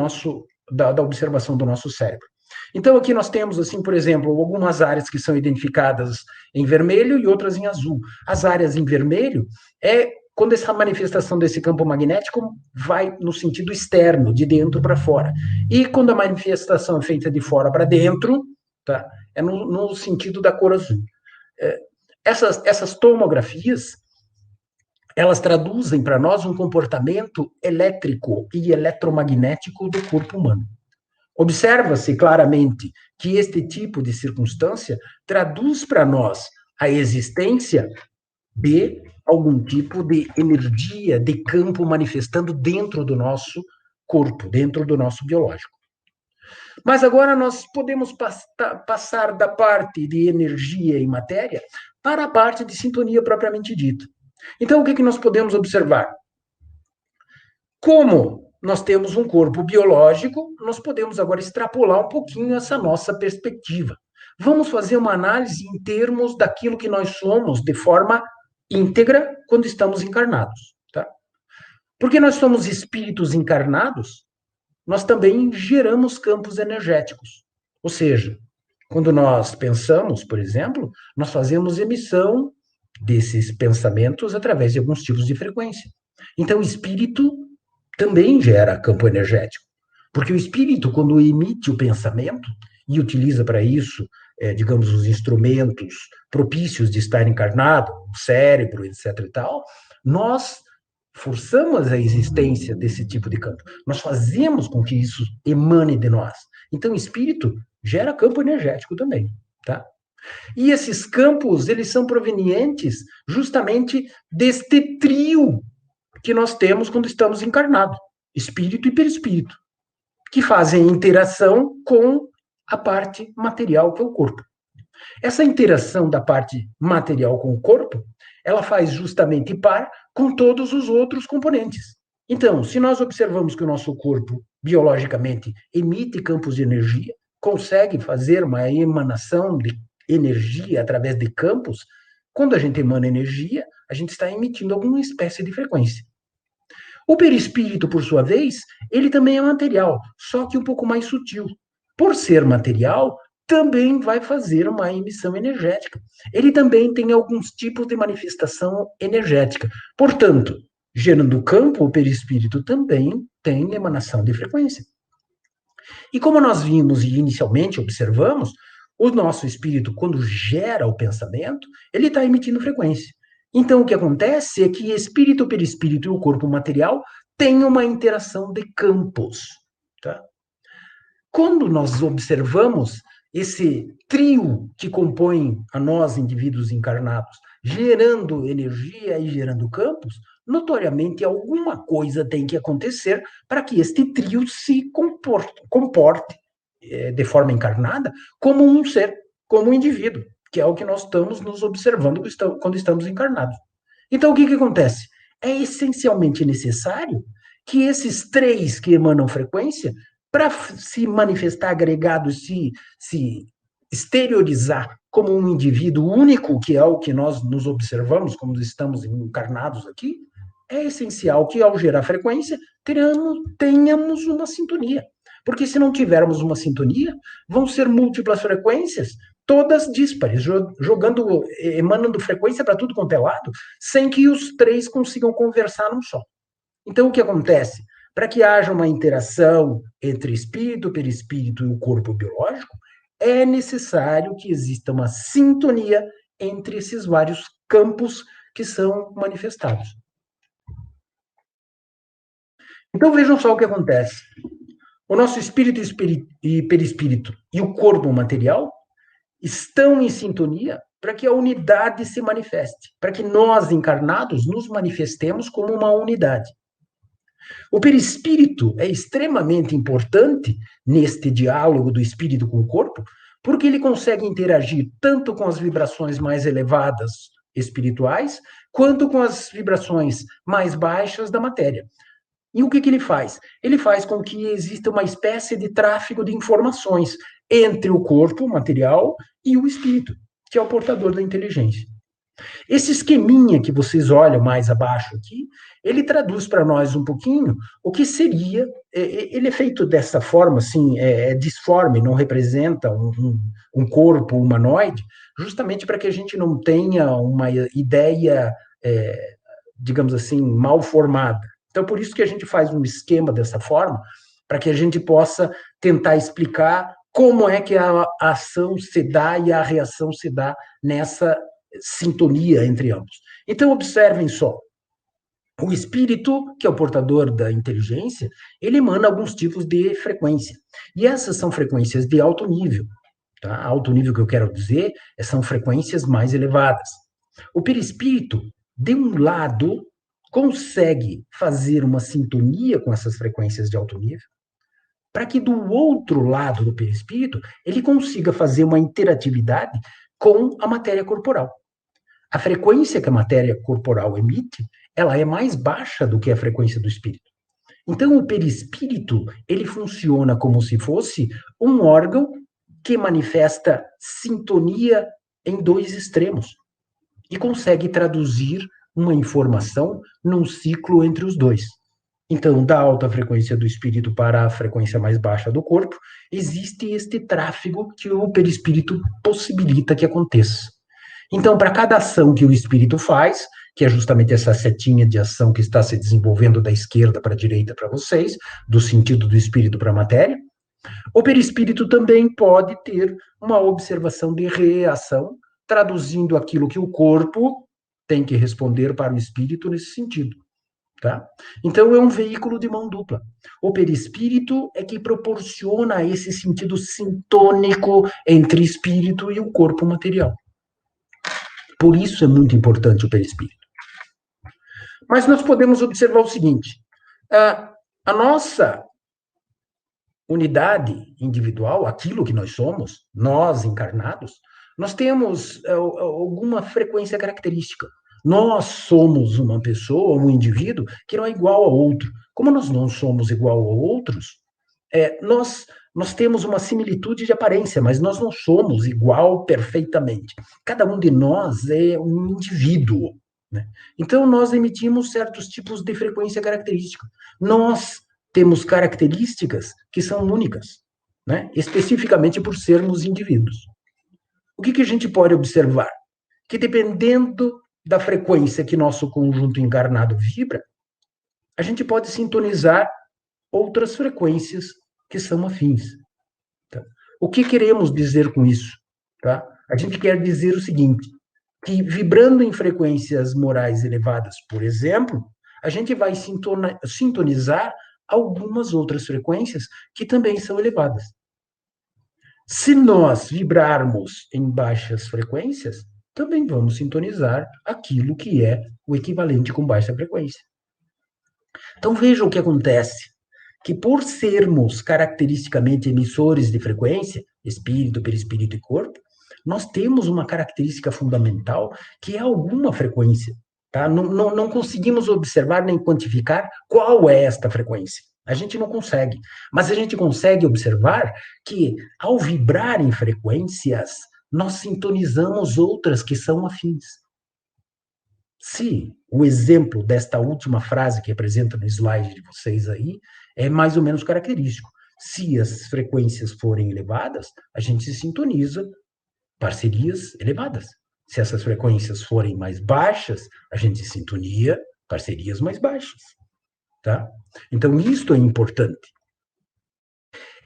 da observação do nosso cérebro. Então, aqui nós temos, assim, por exemplo, algumas áreas que são identificadas em vermelho e outras em azul. As áreas em vermelho é quando essa manifestação desse campo magnético vai no sentido externo, de dentro para fora. E quando a manifestação é feita de fora para dentro, tá? É no sentido da cor azul. Essas tomografias, elas traduzem para nós um comportamento elétrico e eletromagnético do corpo humano. Observa-se claramente que este tipo de circunstância traduz para nós a existência de algum tipo de energia, de campo manifestando dentro do nosso corpo, dentro do nosso biológico. Mas agora nós podemos passar da parte de energia e matéria para a parte de sintonia propriamente dita. Então, o que nós podemos observar? Como nós temos um corpo biológico, nós podemos agora extrapolar um pouquinho essa nossa perspectiva. Vamos fazer uma análise em termos daquilo que nós somos de forma íntegra quando estamos encarnados, tá? Porque nós somos espíritos encarnados, nós também geramos campos energéticos. Ou seja, quando nós pensamos, por exemplo, nós fazemos emissão desses pensamentos através de alguns tipos de frequência. Então, o espírito também gera campo energético, porque o espírito, quando emite o pensamento e utiliza para isso, digamos, os instrumentos propícios de estar encarnado, o cérebro, etc. e tal, nós forçamos a existência desse tipo de campo. Nós fazemos com que isso emane de nós. Então, o espírito gera campo energético também, tá? E esses campos, eles são provenientes justamente deste trio que nós temos quando estamos encarnados, espírito e perispírito, que fazem interação com a parte material que é o corpo. Essa interação da parte material com o corpo, ela faz justamente par com todos os outros componentes. Então, se nós observamos que o nosso corpo, biologicamente, emite campos de energia, consegue fazer uma emanação de energia através de campos, quando a gente emana energia, a gente está emitindo alguma espécie de frequência. O perispírito, por sua vez, ele também é material, só que um pouco mais sutil. Por ser material, também vai fazer uma emissão energética. Ele também tem alguns tipos de manifestação energética. Portanto, gerando campo, o perispírito também tem emanação de frequência. E como nós vimos e inicialmente observamos, o nosso espírito, quando gera o pensamento, ele está emitindo frequência. Então, o que acontece é que espírito, perispírito e o corpo material têm uma interação de campos. Tá? Quando nós observamos esse trio que compõe a nós, indivíduos encarnados, gerando energia e gerando campos, notoriamente alguma coisa tem que acontecer para que este trio se comporte de forma encarnada como um ser, como um indivíduo, que é o que nós estamos nos observando quando estamos encarnados. Então, o que acontece? É essencialmente necessário que esses três que emanam frequência, para se manifestar agregado, se exteriorizar como um indivíduo único, que é o que nós nos observamos quando estamos encarnados aqui, é essencial que, ao gerar frequência, tenhamos uma sintonia. Porque se não tivermos uma sintonia, vão ser múltiplas frequências, todas díspares, emanando frequência para tudo quanto é lado, sem que os três consigam conversar num só. Então, o que acontece? Para que haja uma interação entre espírito, perispírito e o corpo biológico, é necessário que exista uma sintonia entre esses vários campos que são manifestados. Então, vejam só o que acontece. O nosso espírito e perispírito e o corpo material estão em sintonia para que a unidade se manifeste, para que nós, encarnados, nos manifestemos como uma unidade. O perispírito é extremamente importante neste diálogo do espírito com o corpo, porque ele consegue interagir tanto com as vibrações mais elevadas espirituais, quanto com as vibrações mais baixas da matéria. E o que ele faz? Ele faz com que exista uma espécie de tráfego de informações entre o corpo material e o espírito, que é o portador da inteligência. Esse esqueminha que vocês olham mais abaixo aqui, ele traduz para nós um pouquinho o que seria, ele é feito dessa forma, assim, é disforme, não representa um corpo humanoide, justamente para que a gente não tenha uma ideia, digamos assim, mal formada. Então, por isso que a gente faz um esquema dessa forma, para que a gente possa tentar explicar como é que a ação se dá e a reação se dá nessa sintonia entre ambos. Então, observem só. O espírito, que é o portador da inteligência, ele emana alguns tipos de frequência. E essas são frequências de alto nível. Tá? Alto nível que eu quero dizer são frequências mais elevadas. O perispírito, de um lado, consegue fazer uma sintonia com essas frequências de alto nível, para que do outro lado do perispírito ele consiga fazer uma interatividade com a matéria corporal. A frequência que a matéria corporal emite, ela é mais baixa do que a frequência do espírito. Então, o perispírito, ele funciona como se fosse um órgão que manifesta sintonia em dois extremos e consegue traduzir uma informação num ciclo entre os dois. Então, da alta frequência do espírito para a frequência mais baixa do corpo, existe este tráfego que o perispírito possibilita que aconteça. Então, para cada ação que o espírito faz, que é justamente essa setinha de ação que está se desenvolvendo da esquerda para a direita para vocês, do sentido do espírito para a matéria, o perispírito também pode ter uma observação de reação, traduzindo aquilo que o corpo tem que responder para o espírito nesse sentido. Tá? Então, é um veículo de mão dupla. O perispírito é que proporciona esse sentido sintônico entre espírito e o corpo material. Por isso é muito importante o perispírito. Mas nós podemos observar o seguinte, a nossa unidade individual, aquilo que nós somos, nós encarnados, nós temos alguma frequência característica. Nós somos uma pessoa, um indivíduo, que não é igual ao outro. Como nós não somos igual a outros, nós temos uma similitude de aparência, mas nós não somos igual perfeitamente. Cada um de nós é um indivíduo, né? Então, nós emitimos certos tipos de frequência característica. Nós temos características que são únicas, né? Especificamente por sermos indivíduos. O que a gente pode observar? Que dependendo da frequência que nosso conjunto encarnado vibra, a gente pode sintonizar outras frequências que são afins. Tá? O que queremos dizer com isso? Tá? A gente quer dizer o seguinte, que vibrando em frequências morais elevadas, por exemplo, a gente vai sintonizar algumas outras frequências que também são elevadas. Se nós vibrarmos em baixas frequências, também vamos sintonizar aquilo que é o equivalente com baixa frequência. Então veja o que acontece, que por sermos caracteristicamente emissores de frequência, espírito, perispírito e corpo, nós temos uma característica fundamental que é alguma frequência. Tá? Não conseguimos observar nem quantificar qual é esta frequência. A gente não consegue. Mas a gente consegue observar que, ao vibrar em frequências, nós sintonizamos outras que são afins. Se o exemplo desta última frase que apresenta no slide de vocês aí é mais ou menos característico. Se as frequências forem elevadas, a gente se sintoniza parcerias elevadas. Se essas frequências forem mais baixas, a gente sintonia parcerias mais baixas. Tá? Então, isto é importante.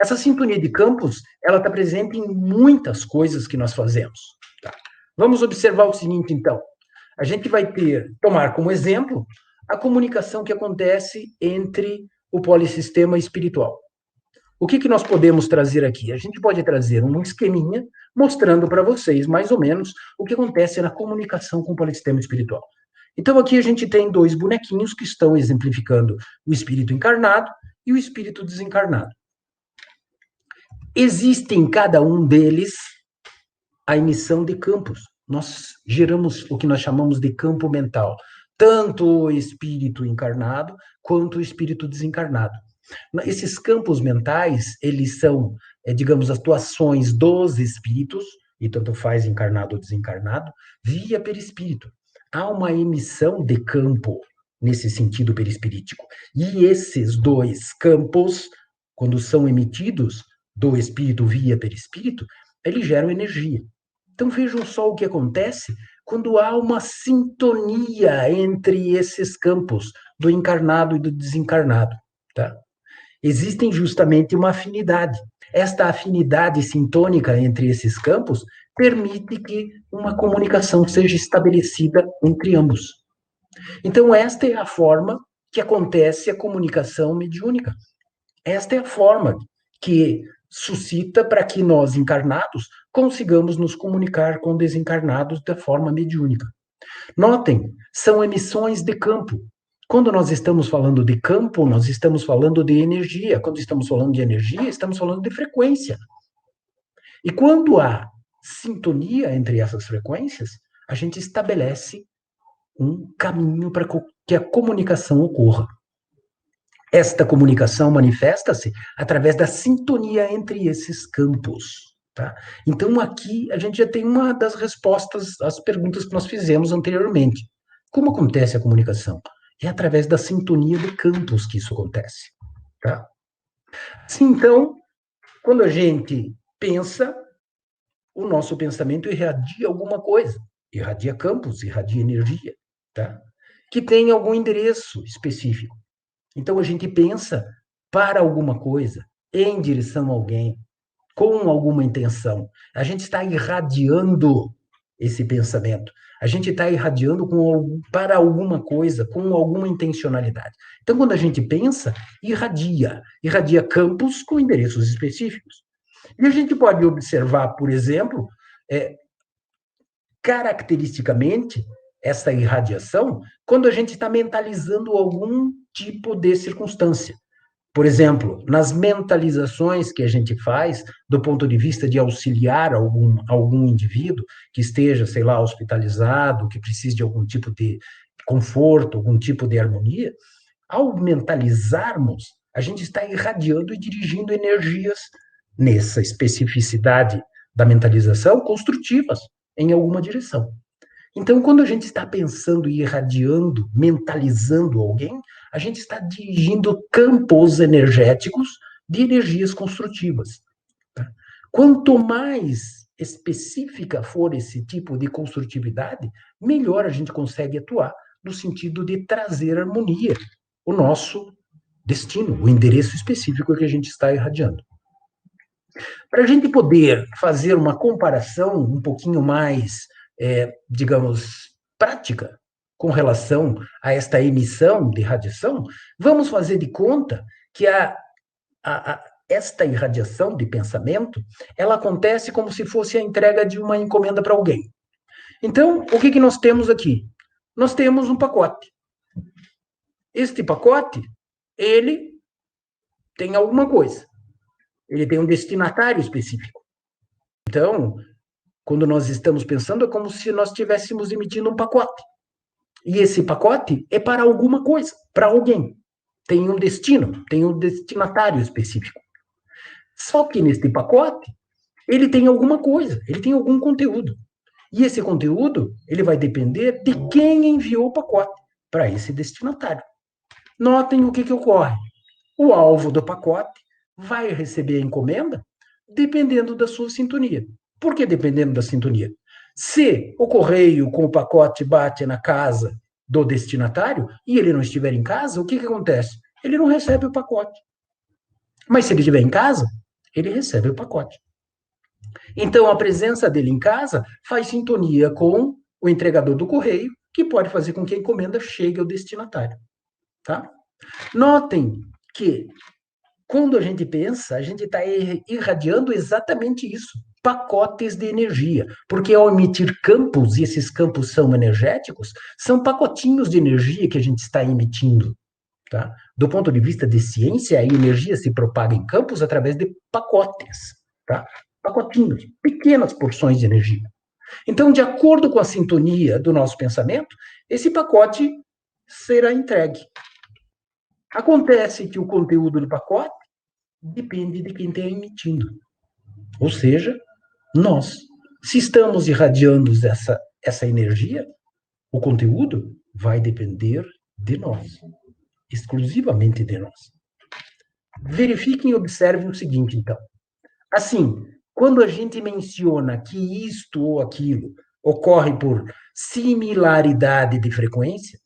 Essa sintonia de campos, ela está presente em muitas coisas que nós fazemos. Tá? Vamos observar o seguinte, então. A gente vai tomar como exemplo a comunicação que acontece entre o polissistema espiritual. O que nós podemos trazer aqui? A gente pode trazer um esqueminha mostrando para vocês, mais ou menos, o que acontece na comunicação com o polissistema espiritual. Então, aqui a gente tem dois bonequinhos que estão exemplificando o espírito encarnado e o espírito desencarnado. Existe em cada um deles a emissão de campos. Nós geramos o que nós chamamos de campo mental, tanto o espírito encarnado quanto o espírito desencarnado. Esses campos mentais, eles são, digamos, atuações dos espíritos, e tanto faz encarnado ou desencarnado, via perispírito. Há uma emissão de campo nesse sentido perispirítico. E esses dois campos, quando são emitidos do espírito via perispírito, eles geram energia. Então vejam só o que acontece quando há uma sintonia entre esses campos, do encarnado e do desencarnado, tá? Existem justamente uma afinidade. Esta afinidade sintônica entre esses campos permite que uma comunicação seja estabelecida entre ambos. Então, esta é a forma que acontece a comunicação mediúnica. Esta é a forma que suscita para que nós, encarnados, consigamos nos comunicar com desencarnados da forma mediúnica. Notem, são emissões de campo. Quando nós estamos falando de campo, nós estamos falando de energia. Quando estamos falando de energia, estamos falando de frequência. E quando há sintonia entre essas frequências, a gente estabelece um caminho para que a comunicação ocorra. Esta comunicação manifesta-se através da sintonia entre esses campos. Tá? Então, aqui a gente já tem uma das respostas às perguntas que nós fizemos anteriormente. Como acontece a comunicação? É através da sintonia de campos que isso acontece. Tá? Assim, então, quando a gente pensa, o nosso pensamento irradia alguma coisa. Irradia campos, irradia energia. Tá? Que tem algum endereço específico. Então, a gente pensa para alguma coisa, em direção a alguém, com alguma intenção. A gente está irradiando esse pensamento. A gente está irradiando para alguma coisa, com alguma intencionalidade. Então, quando a gente pensa, irradia campos com endereços específicos. E a gente pode observar, por exemplo, caracteristicamente, essa irradiação, quando a gente está mentalizando algum tipo de circunstância. Por exemplo, nas mentalizações que a gente faz, do ponto de vista de auxiliar algum indivíduo que esteja, sei lá, hospitalizado, que precise de algum tipo de conforto, algum tipo de harmonia, ao mentalizarmos, a gente está irradiando e dirigindo energias nessa especificidade da mentalização construtivas em alguma direção. Então, quando a gente está pensando e irradiando, mentalizando alguém, a gente está dirigindo campos energéticos de energias construtivas. Tá? Quanto mais específica for esse tipo de construtividade, melhor a gente consegue atuar no sentido de trazer harmonia, o nosso destino, o endereço específico que a gente está irradiando. Para a gente poder fazer uma comparação um pouquinho mais, digamos, prática com relação a esta emissão de radiação, vamos fazer de conta que esta irradiação de pensamento, ela acontece como se fosse a entrega de uma encomenda para alguém. Então, o que nós temos aqui? Nós temos um pacote. Este pacote, ele tem alguma coisa. Ele tem um destinatário específico. Então, quando nós estamos pensando, é como se nós estivéssemos emitindo um pacote. E esse pacote é para alguma coisa, para alguém. Tem um destino, tem um destinatário específico. Só que neste pacote, ele tem alguma coisa, ele tem algum conteúdo. E esse conteúdo, ele vai depender de quem enviou o pacote para esse destinatário. Notem o que ocorre. O alvo do pacote vai receber a encomenda dependendo da sua sintonia. Por que dependendo da sintonia? Se o correio com o pacote bate na casa do destinatário e ele não estiver em casa, o que acontece? Ele não recebe o pacote. Mas se ele estiver em casa, ele recebe o pacote. Então, a presença dele em casa faz sintonia com o entregador do correio, que pode fazer com que a encomenda chegue ao destinatário. Tá? Notem que, quando a gente pensa, a gente está irradiando exatamente isso, pacotes de energia, porque ao emitir campos, e esses campos são energéticos, são pacotinhos de energia que a gente está emitindo. Tá? Do ponto de vista de ciência, a energia se propaga em campos através de pacotes, tá? Pacotinhos, pequenas porções de energia. Então, de acordo com a sintonia do nosso pensamento, esse pacote será entregue. Acontece que o conteúdo do pacote depende de quem está emitindo. Ou seja, nós. Se estamos irradiando essa energia, o conteúdo vai depender de nós. Exclusivamente de nós. Verifiquem e observem o seguinte, então. Assim, quando a gente menciona que isto ou aquilo ocorre por similaridade de frequência,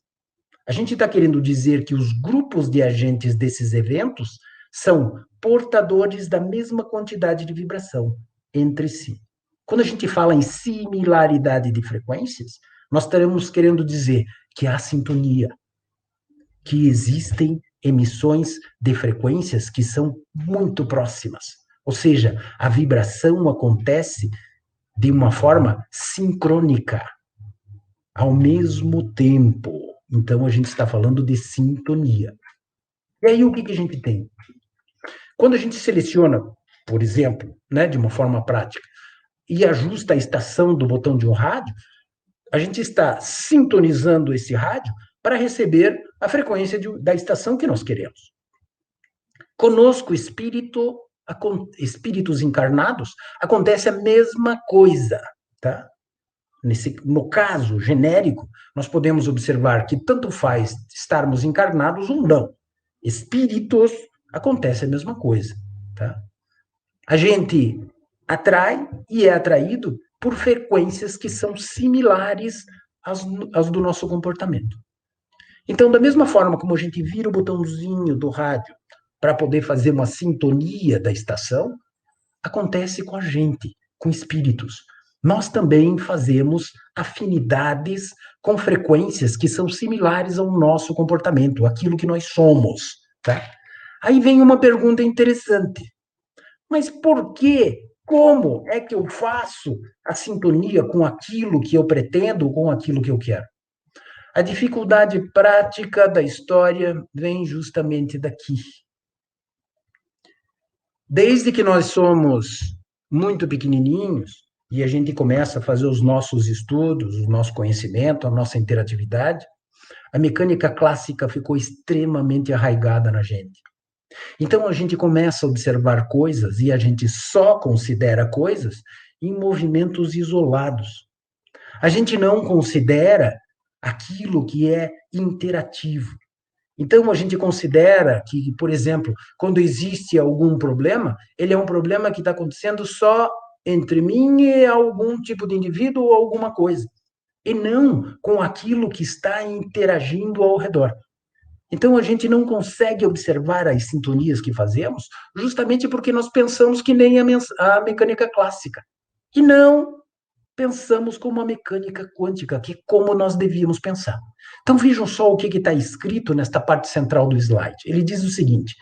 a gente está querendo dizer que os grupos de agentes desses eventos são portadores da mesma quantidade de vibração entre si. Quando a gente fala em similaridade de frequências, nós estaremos querendo dizer que há sintonia, que existem emissões de frequências que são muito próximas. Ou seja, a vibração acontece de uma forma sincrônica, ao mesmo tempo. Então, a gente está falando de sintonia. E aí, o que a gente tem? Quando a gente seleciona, por exemplo, né, de uma forma prática, e ajusta a estação do botão de um rádio, a gente está sintonizando esse rádio para receber a frequência da estação que nós queremos. Conosco, espíritos encarnados, acontece a mesma coisa, tá? No caso genérico, nós podemos observar que tanto faz estarmos encarnados ou não. Espíritos, acontece a mesma coisa, tá? A gente atrai e é atraído por frequências que são similares às do nosso comportamento. Então, da mesma forma como a gente vira o botãozinho do rádio para poder fazer uma sintonia da estação, acontece com a gente, com espíritos. Nós também fazemos afinidades com frequências que são similares ao nosso comportamento, aquilo que nós somos, tá? Aí vem uma pergunta interessante. Mas por quê? Como é que eu faço a sintonia com aquilo que eu pretendo, com aquilo que eu quero? A dificuldade prática da história vem justamente daqui. Desde que nós somos muito pequenininhos e a gente começa a fazer os nossos estudos, o nosso conhecimento, a nossa interatividade, a mecânica clássica ficou extremamente arraigada na gente. Então a gente começa a observar coisas e a gente só considera coisas em movimentos isolados. A gente não considera aquilo que é interativo. Então a gente considera que, por exemplo, quando existe algum problema, ele é um problema que está acontecendo só entre mim e algum tipo de indivíduo ou alguma coisa, e não com aquilo que está interagindo ao redor. Então, a gente não consegue observar as sintonias que fazemos, justamente porque nós pensamos que nem a mecânica clássica. E não pensamos como a mecânica quântica, que é como nós devíamos pensar. Então, vejam só o que está escrito nesta parte central do slide. Ele diz o seguinte: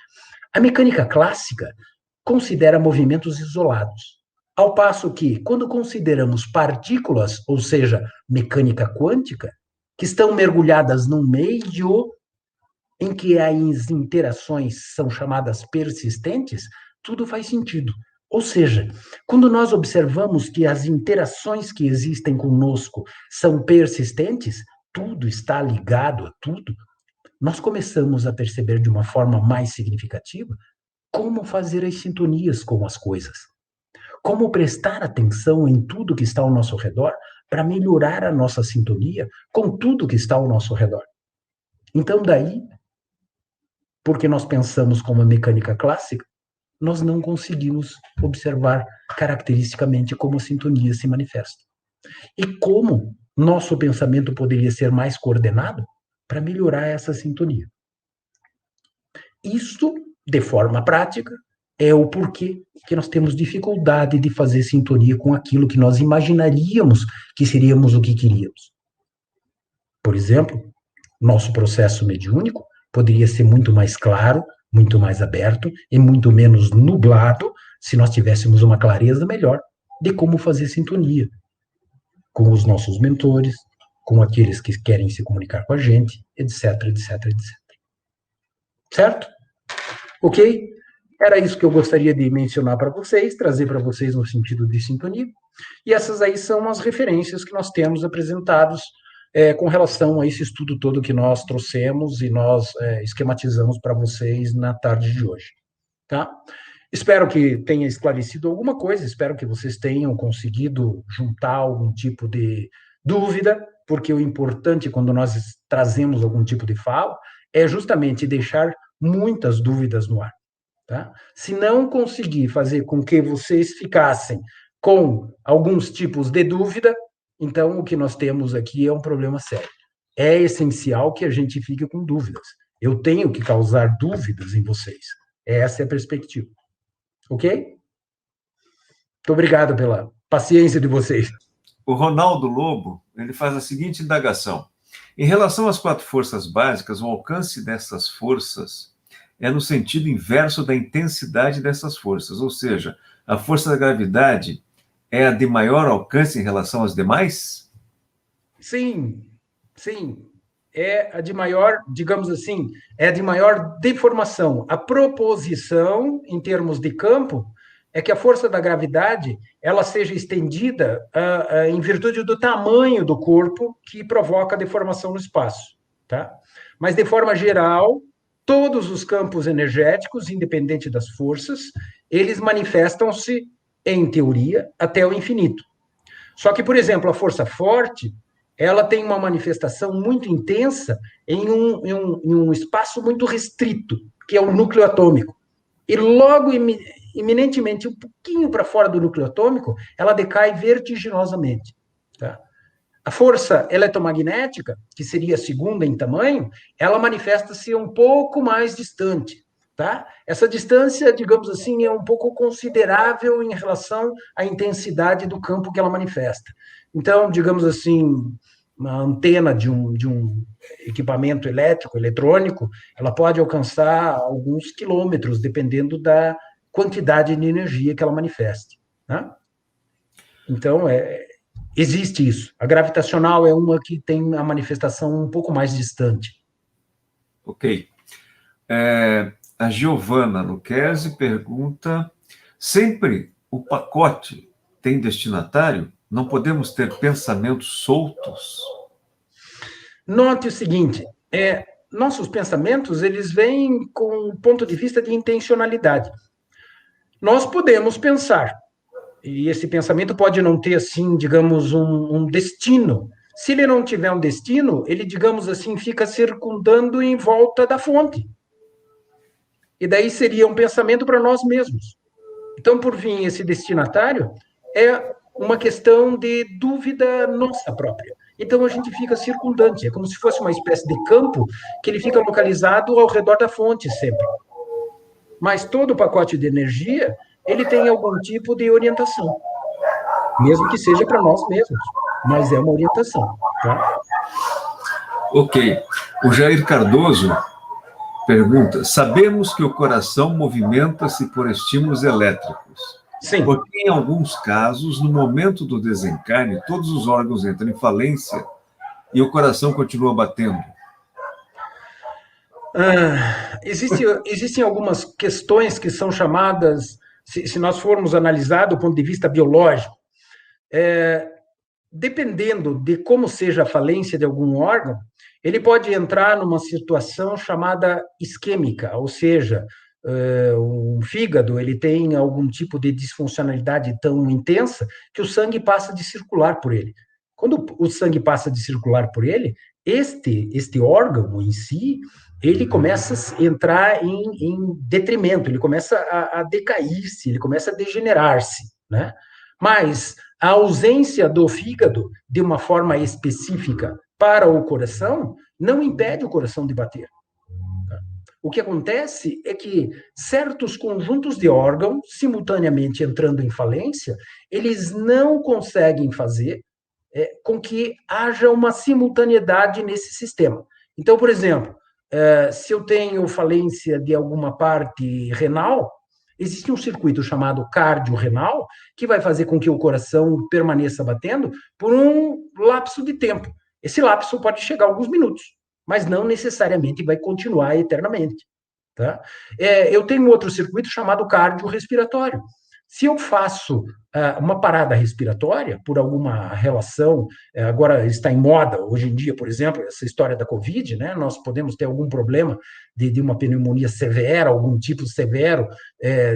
a mecânica clássica considera movimentos isolados, ao passo que, quando consideramos partículas, ou seja, mecânica quântica, que estão mergulhadas num meio em que as interações são chamadas persistentes, tudo faz sentido. Ou seja, quando nós observamos que as interações que existem conosco são persistentes, tudo está ligado a tudo, nós começamos a perceber de uma forma mais significativa como fazer as sintonias com as coisas, como prestar atenção em tudo que está ao nosso redor para melhorar a nossa sintonia com tudo que está ao nosso redor. Então, daí, porque nós pensamos como a mecânica clássica, nós não conseguimos observar caracteristicamente como a sintonia se manifesta. E como nosso pensamento poderia ser mais coordenado para melhorar essa sintonia. Isto, de forma prática, é o porquê que nós temos dificuldade de fazer sintonia com aquilo que nós imaginaríamos que seríamos o que queríamos. Por exemplo, nosso processo mediúnico poderia ser muito mais claro, muito mais aberto e muito menos nublado se nós tivéssemos uma clareza melhor de como fazer sintonia com os nossos mentores, com aqueles que querem se comunicar com a gente, etc, etc, etc. Certo? Ok? Era isso que eu gostaria de mencionar para vocês, trazer para vocês no sentido de sintonia. E essas aí são as referências que nós temos apresentados com relação a esse estudo todo que nós trouxemos e nós esquematizamos para vocês na tarde de hoje. Tá? Espero que tenha esclarecido alguma coisa, espero que vocês tenham conseguido juntar algum tipo de dúvida, porque o importante quando nós trazemos algum tipo de fala é justamente deixar muitas dúvidas no ar. Tá? Se não conseguir fazer com que vocês ficassem com alguns tipos de dúvida, então o que nós temos aqui é um problema sério. É essencial que a gente fique com dúvidas. Eu tenho que causar dúvidas em vocês. Essa é a perspectiva. Ok? Muito obrigado pela paciência de vocês. O Ronaldo Lobo, ele faz a seguinte indagação. Em relação às 4 forças básicas, o alcance dessas forças é no sentido inverso da intensidade dessas forças, ou seja, a força da gravidade é a de maior alcance em relação às demais? Sim, sim. É a de maior, digamos assim, é a de maior deformação. A proposição, em termos de campo, é que a força da gravidade ela seja estendida em virtude do tamanho do corpo que provoca a deformação no espaço. Tá? Mas, de forma geral, todos os campos energéticos, independente das forças, eles manifestam-se, em teoria, até o infinito. Só que, por exemplo, a força forte, ela tem uma manifestação muito intensa em um espaço muito restrito, que é o núcleo atômico. E logo, iminentemente, um pouquinho para fora do núcleo atômico, ela decai vertiginosamente. Tá? A força eletromagnética, que seria a segunda em tamanho, ela manifesta-se um pouco mais distante. Tá? Essa distância, digamos assim, é um pouco considerável em relação à intensidade do campo que ela manifesta. Então, digamos assim, uma antena de um equipamento elétrico, eletrônico, ela pode alcançar alguns quilômetros, dependendo da quantidade de energia que ela manifeste. Tá? Então, existe isso. A gravitacional é uma que tem a manifestação um pouco mais distante. Ok. A Giovana Lucchesi pergunta Sempre o pacote tem destinatário? Não podemos ter pensamentos soltos? Note o seguinte, nossos pensamentos, eles vêm com um ponto de vista de intencionalidade. Nós podemos pensar, e esse pensamento pode não ter, assim, digamos, um destino. Se ele não tiver um destino, ele, digamos assim, fica circundando em volta da fonte. E daí seria um pensamento para nós mesmos. Então, por fim, esse destinatário é uma questão de dúvida nossa própria. Então, a gente fica circundante, é como se fosse uma espécie de campo que ele fica localizado ao redor da fonte sempre. Mas todo o pacote de energia, ele tem algum tipo de orientação, mesmo que seja para nós mesmos, mas é uma orientação, tá? Ok. O Jair Cardoso pergunta: sabemos que o coração movimenta-se por estímulos elétricos. Sim. Porque, em alguns casos, no momento do desencarne, todos os órgãos entram em falência e o coração continua batendo. Existem algumas questões que são chamadas, se nós formos analisar do ponto de vista biológico, dependendo de como seja a falência de algum órgão, ele pode entrar numa situação chamada isquêmica, ou seja, um fígado ele tem algum tipo de disfuncionalidade tão intensa que o sangue passa de circular por ele. Quando o sangue passa de circular por ele, este órgão em si, ele começa a entrar em detrimento, ele começa a decair-se, ele começa a degenerar-se, né? Mas a ausência do fígado, de uma forma específica, para o coração, não impede o coração de bater. O que acontece é que certos conjuntos de órgãos, simultaneamente entrando em falência, eles não conseguem fazer com que haja uma simultaneidade nesse sistema. Então, por exemplo, se eu tenho falência de alguma parte renal, existe um circuito chamado cardiorrenal que vai fazer com que o coração permaneça batendo por um lapso de tempo. Esse lapso pode chegar a alguns minutos, mas não necessariamente vai continuar eternamente. Tá? Eu tenho outro circuito chamado cardiorrespiratório. Se eu faço uma parada respiratória por alguma relação, agora está em moda hoje em dia, por exemplo, essa história da Covid, né? Nós podemos ter algum problema de uma pneumonia severa, algum tipo severo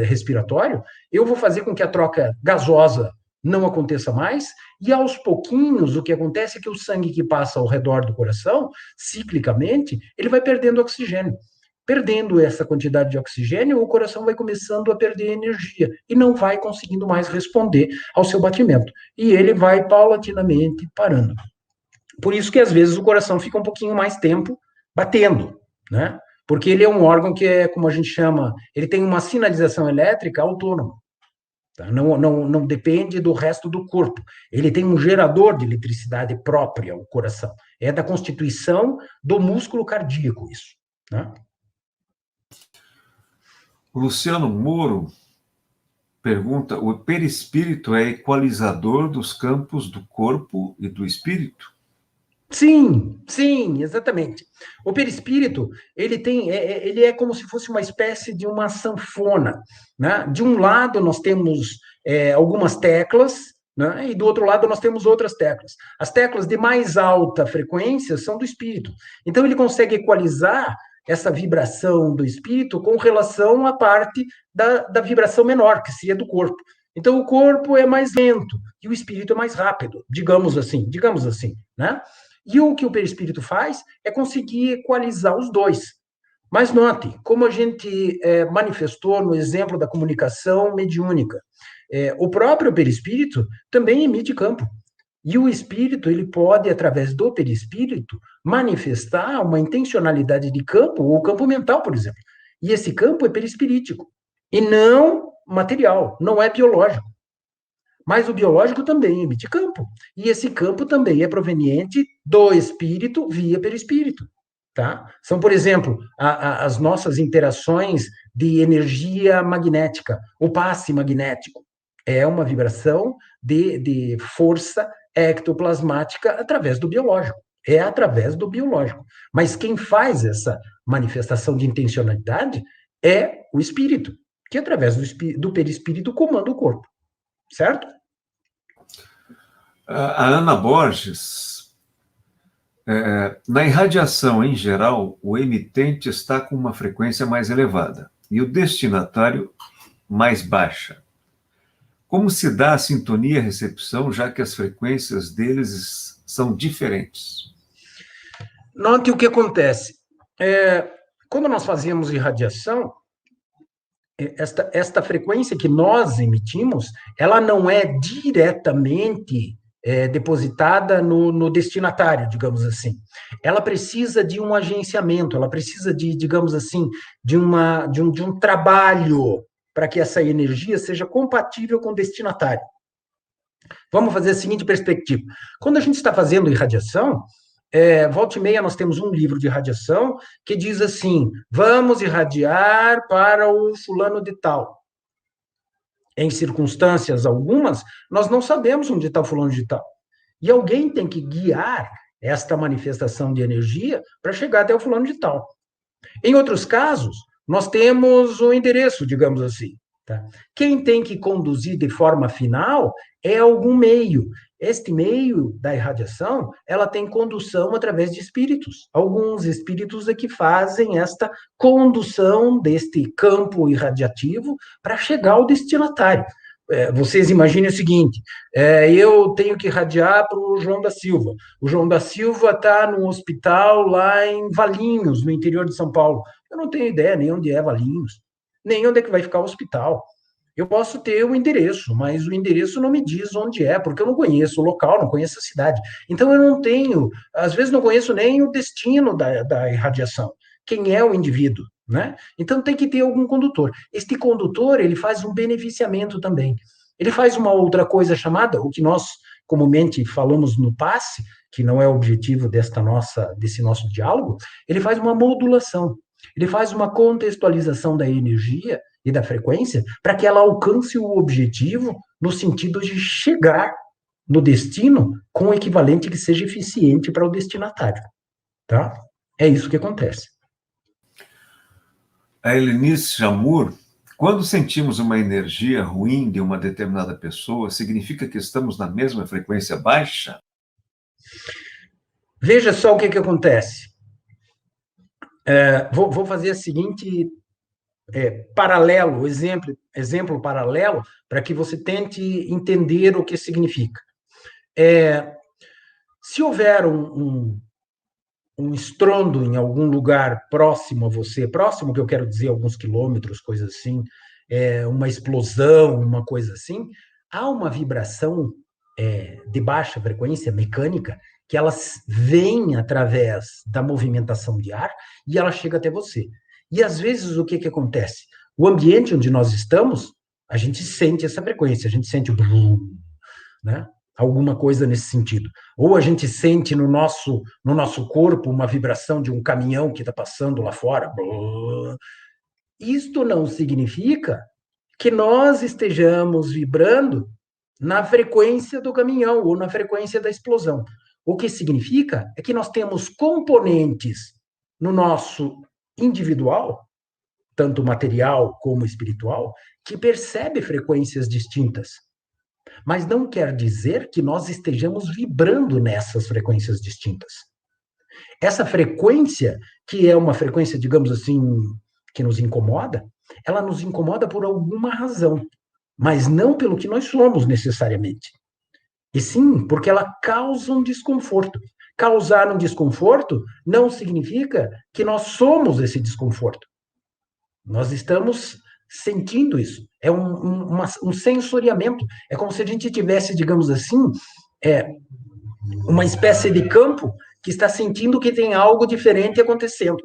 respiratório, eu vou fazer com que a troca gasosa não aconteça mais, e aos pouquinhos o que acontece é que o sangue que passa ao redor do coração, ciclicamente, ele vai perdendo oxigênio. Perdendo essa quantidade de oxigênio, o coração vai começando a perder energia e não vai conseguindo mais responder ao seu batimento. E ele vai paulatinamente parando. Por isso que às vezes o coração fica um pouquinho mais tempo batendo, né? Porque ele é um órgão que é, como a gente chama, ele tem uma sinalização elétrica autônoma. Tá? Não depende do resto do corpo. Ele tem um gerador de eletricidade própria, o coração. É da constituição do músculo cardíaco isso, né? O Luciano Moro pergunta: o perispírito é equalizador dos campos do corpo e do espírito? Sim, exatamente. O perispírito, ele é como se fosse uma espécie de uma sanfona, né? De um lado nós temos algumas teclas, né? E do outro lado nós temos outras teclas. As teclas de mais alta frequência são do espírito. Então ele consegue equalizar essa vibração do espírito com relação à parte da vibração menor, que seria do corpo. Então o corpo é mais lento e o espírito é mais rápido, digamos assim, né? E o que o perispírito faz é conseguir equalizar os dois. Mas note, como a gente manifestou no exemplo da comunicação mediúnica, o próprio perispírito também emite campo. E o espírito, ele pode, através do perispírito, manifestar uma intencionalidade de campo, ou campo mental, por exemplo. E esse campo é perispirítico, e não material, não é biológico. Mas o biológico também emite campo. E esse campo também é proveniente do espírito via perispírito. Tá? São, por exemplo, as nossas interações de energia magnética, o passe magnético. É uma vibração de força ectoplasmática através do biológico. É através do biológico. Mas quem faz essa manifestação de intencionalidade é o espírito. que através do perispírito comanda o corpo, certo? A Ana Borges, na irradiação em geral, o emitente está com uma frequência mais elevada e o destinatário mais baixa. Como se dá a sintonia e a recepção, já que as frequências deles são diferentes? Note o que acontece. Quando nós fazemos irradiação, esta frequência que nós emitimos, ela não é diretamente depositada no destinatário, digamos assim. Ela precisa de um agenciamento, ela precisa de, digamos assim, de um trabalho para que essa energia seja compatível com o destinatário. Vamos fazer a seguinte perspectiva. Quando a gente está fazendo irradiação, volta e meia nós temos um livro de irradiação que diz assim, vamos irradiar para o fulano de tal. Em circunstâncias algumas, nós não sabemos onde está o fulano de tal. E alguém tem que guiar esta manifestação de energia para chegar até o fulano de tal. Em outros casos, nós temos o endereço, digamos assim. Tá? Quem tem que conduzir de forma final é algum meio. Este meio da irradiação, ela tem condução através de espíritos. Alguns espíritos é que fazem esta condução deste campo irradiativo para chegar ao destinatário. Vocês imaginem o seguinte, eu tenho que irradiar para o João da Silva. O João da Silva está num hospital lá em Valinhos, no interior de São Paulo. Eu não tenho ideia nem onde é Valinhos, nem onde é que vai ficar o hospital. Eu posso ter o endereço, mas o endereço não me diz onde é, porque eu não conheço o local, não conheço a cidade. Então, eu não tenho, às vezes, não conheço nem o destino da irradiação. Quem é o indivíduo, né? Então, tem que ter algum condutor. Este condutor, ele faz um beneficiamento também. Ele faz uma outra coisa chamada, o que nós comumente falamos no passe, que não é o objetivo desse nosso diálogo, ele faz uma modulação. Ele faz uma contextualização da energia e da frequência para que ela alcance o objetivo no sentido de chegar no destino com o equivalente que seja eficiente para o destinatário. Tá? É isso que acontece. A Helenice Jamur, quando sentimos uma energia ruim de uma determinada pessoa, significa que estamos na mesma frequência baixa? Veja só o que acontece. Vou fazer a seguinte paralelo, exemplo paralelo, para que você tente entender o que significa. Se houver um estrondo em algum lugar próximo a você, próximo que eu quero dizer alguns quilômetros, coisa assim, uma explosão, uma coisa assim, há uma vibração de baixa frequência mecânica que ela vem através da movimentação de ar e ela chega até você. E às vezes o que acontece? O ambiente onde nós estamos, a gente sente essa frequência, a gente sente o brum, né? Alguma coisa nesse sentido. Ou a gente sente no nosso corpo uma vibração de um caminhão que está passando lá fora. Isto não significa que nós estejamos vibrando na frequência do caminhão ou na frequência da explosão. O que significa é que nós temos componentes no nosso individual, tanto material como espiritual, que percebe frequências distintas. Mas não quer dizer que nós estejamos vibrando nessas frequências distintas. Essa frequência, que é uma frequência, digamos assim, que nos incomoda, ela nos incomoda por alguma razão, mas não pelo que nós somos necessariamente. E sim, porque ela causa um desconforto. Causar um desconforto não significa que nós somos esse desconforto. Nós estamos sentindo isso. É um sensoriamento. É como se a gente tivesse, digamos assim, uma espécie de campo que está sentindo que tem algo diferente acontecendo.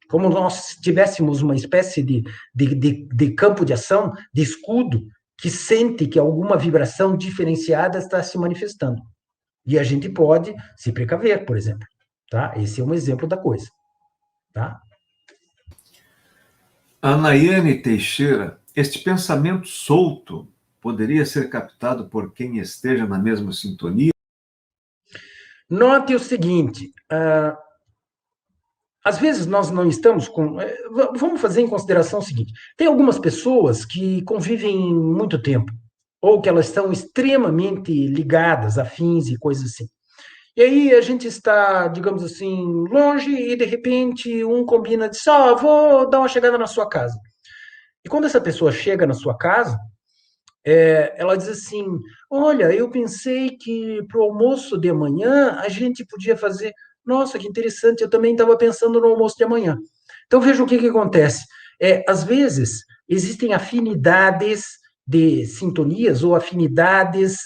Como nós tivéssemos uma espécie de campo de ação, de escudo, que sente que alguma vibração diferenciada está se manifestando. E a gente pode se precaver, por exemplo. Tá? Esse é um exemplo da coisa. Tá? A Nayane Teixeira, este pensamento solto poderia ser captado por quem esteja na mesma sintonia? Note o seguinte, às vezes nós não estamos com. Vamos fazer em consideração o seguinte: tem algumas pessoas que convivem muito tempo, ou que elas estão extremamente ligadas, afins e coisas assim. E aí a gente está, digamos assim, longe e de repente um combina de só, vou dar uma chegada na sua casa. E quando essa pessoa chega na sua casa, ela diz assim: olha, eu pensei que para o almoço de amanhã a gente podia fazer. Nossa, que interessante, eu também estava pensando no almoço de amanhã. Então veja o que, que acontece. Às vezes existem afinidades de sintonias ou afinidades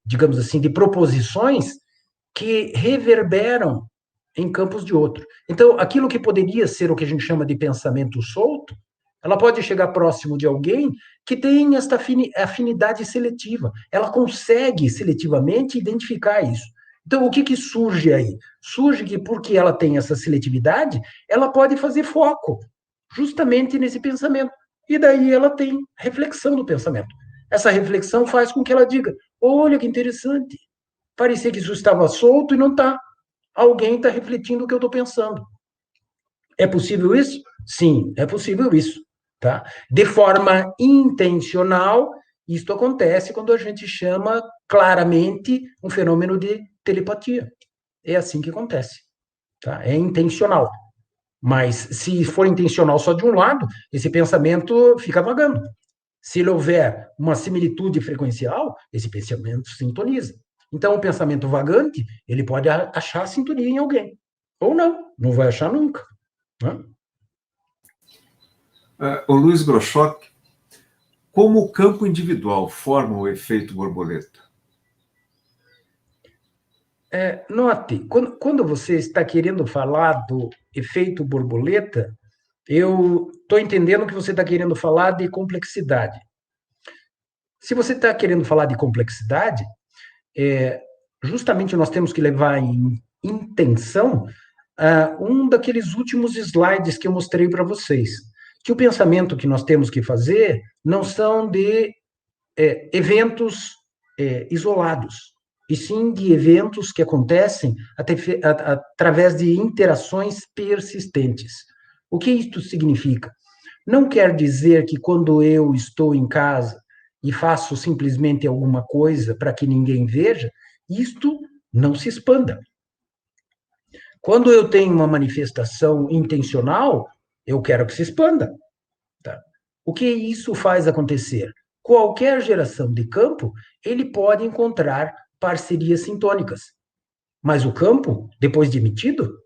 digamos assim, de proposições que reverberam em campos de outro. Então, aquilo que poderia ser o que a gente chama de pensamento solto, ela pode chegar próximo de alguém que tem esta afinidade seletiva. Ela consegue seletivamente identificar isso. Então, o que, que surge aí? Surge que, porque ela tem essa seletividade, ela pode fazer foco justamente nesse pensamento. E daí ela tem reflexão do pensamento. Essa reflexão faz com que ela diga: olha que interessante, parecia que isso estava solto e não está. Alguém está refletindo o que eu estou pensando. É possível isso? Sim, é possível isso. Tá? De forma intencional, isto acontece quando a gente chama claramente um fenômeno de telepatia. É assim que acontece. Tá? É intencional. Mas se for intencional só de um lado, esse pensamento fica vagando. Se ele houver uma similitude frequencial, esse pensamento sintoniza. Então, o pensamento vagante, ele pode achar sintonia em alguém. Ou não, não vai achar nunca. Né? O Luiz Grochock, como o campo individual forma o efeito borboleta? Note, quando você está querendo falar do efeito borboleta, eu estou entendendo que você está querendo falar de complexidade. Se você está querendo falar de complexidade, justamente nós temos que levar em intenção um daqueles últimos slides que eu mostrei para vocês, que o pensamento que nós temos que fazer não são de eventos isolados, e sim de eventos que acontecem através de interações persistentes. O que isso significa? Não quer dizer que quando eu estou em casa e faço simplesmente alguma coisa para que ninguém veja, isto não se expanda. Quando eu tenho uma manifestação intencional, eu quero que se expanda. Tá? O que isso faz acontecer? Qualquer geração de campo, ele pode encontrar parcerias sintônicas. Mas o campo, depois de emitido,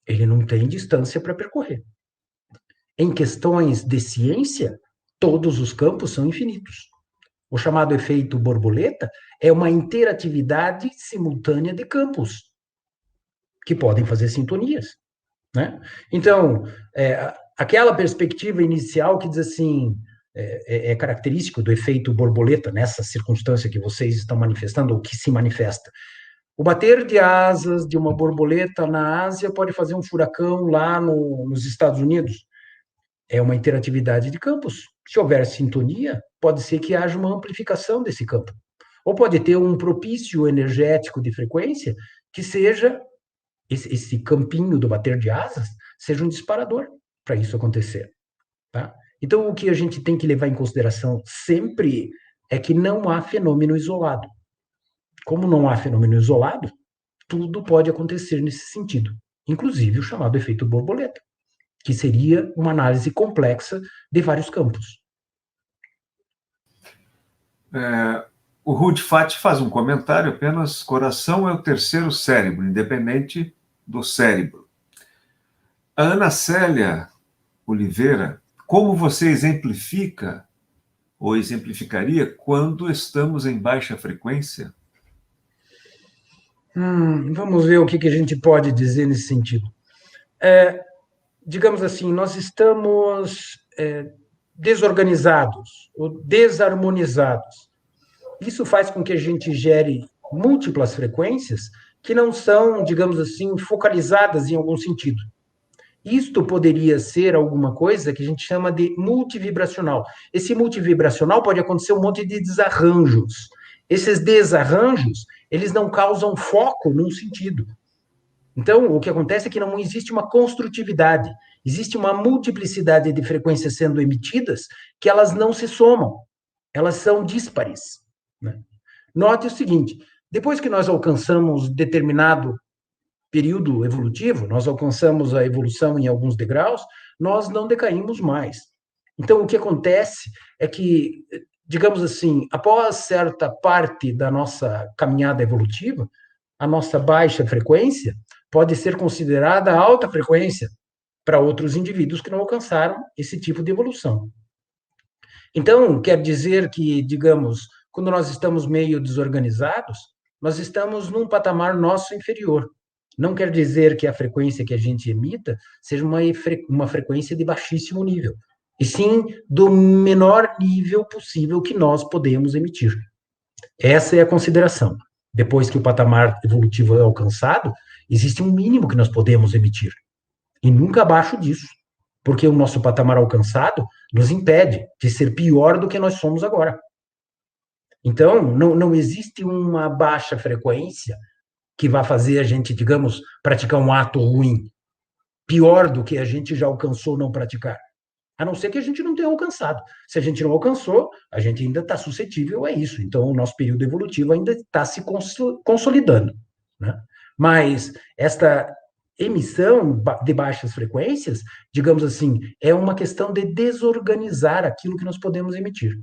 ele não tem distância para percorrer. Em questões de ciência, todos os campos são infinitos. O chamado efeito borboleta é uma interatividade simultânea de campos que podem fazer sintonias. Né? Então, aquela perspectiva inicial que diz assim, é característico do efeito borboleta nessa circunstância que vocês estão manifestando, ou que se manifesta. O bater de asas de uma borboleta na Ásia pode fazer um furacão lá nos Estados Unidos. É uma interatividade de campos. Se houver sintonia, pode ser que haja uma amplificação desse campo. Ou pode ter um propício energético de frequência que seja esse campinho do bater de asas seja um disparador para isso acontecer. Tá? Então, o que a gente tem que levar em consideração sempre é que não há fenômeno isolado. Como não há fenômeno isolado, tudo pode acontecer nesse sentido, inclusive o chamado efeito borboleta, que seria uma análise complexa de vários campos. O Rud Fati faz um comentário apenas: coração é o terceiro cérebro, independente do cérebro. A Ana Célia Oliveira, como você exemplifica ou exemplificaria quando estamos em baixa frequência? Vamos ver o que a gente pode dizer nesse sentido. Digamos assim, nós estamos desorganizados ou desarmonizados. Isso faz com que a gente gere múltiplas frequências que não são, digamos assim, focalizadas em algum sentido. Isto poderia ser alguma coisa que a gente chama de multivibracional. Esse multivibracional pode acontecer um monte de desarranjos. Esses desarranjos, eles não causam foco num sentido. Então, o que acontece é que não existe uma construtividade, existe uma multiplicidade de frequências sendo emitidas que elas não se somam, elas são díspares, né? Note o seguinte: depois que nós alcançamos determinado período evolutivo, nós alcançamos a evolução em alguns degraus, nós não decaímos mais. Então, o que acontece é que, digamos assim, após certa parte da nossa caminhada evolutiva, a nossa baixa frequência pode ser considerada alta frequência para outros indivíduos que não alcançaram esse tipo de evolução. Então, quer dizer que, digamos, quando nós estamos meio desorganizados, nós estamos num patamar nosso inferior. Não quer dizer que a frequência que a gente emita seja uma frequência de baixíssimo nível, e sim do menor nível possível que nós podemos emitir. Essa é a consideração. Depois que o patamar evolutivo é alcançado, existe um mínimo que nós podemos emitir, e nunca abaixo disso, porque o nosso patamar alcançado nos impede de ser pior do que nós somos agora. Então, não existe uma baixa frequência que vá fazer a gente, digamos, praticar um ato ruim, pior do que a gente já alcançou não praticar. A não ser que a gente não tenha alcançado. Se a gente não alcançou, a gente ainda está suscetível a isso. Então, o nosso período evolutivo ainda está se consolidando, né? Mas esta emissão de baixas frequências, digamos assim, é uma questão de desorganizar aquilo que nós podemos emitir.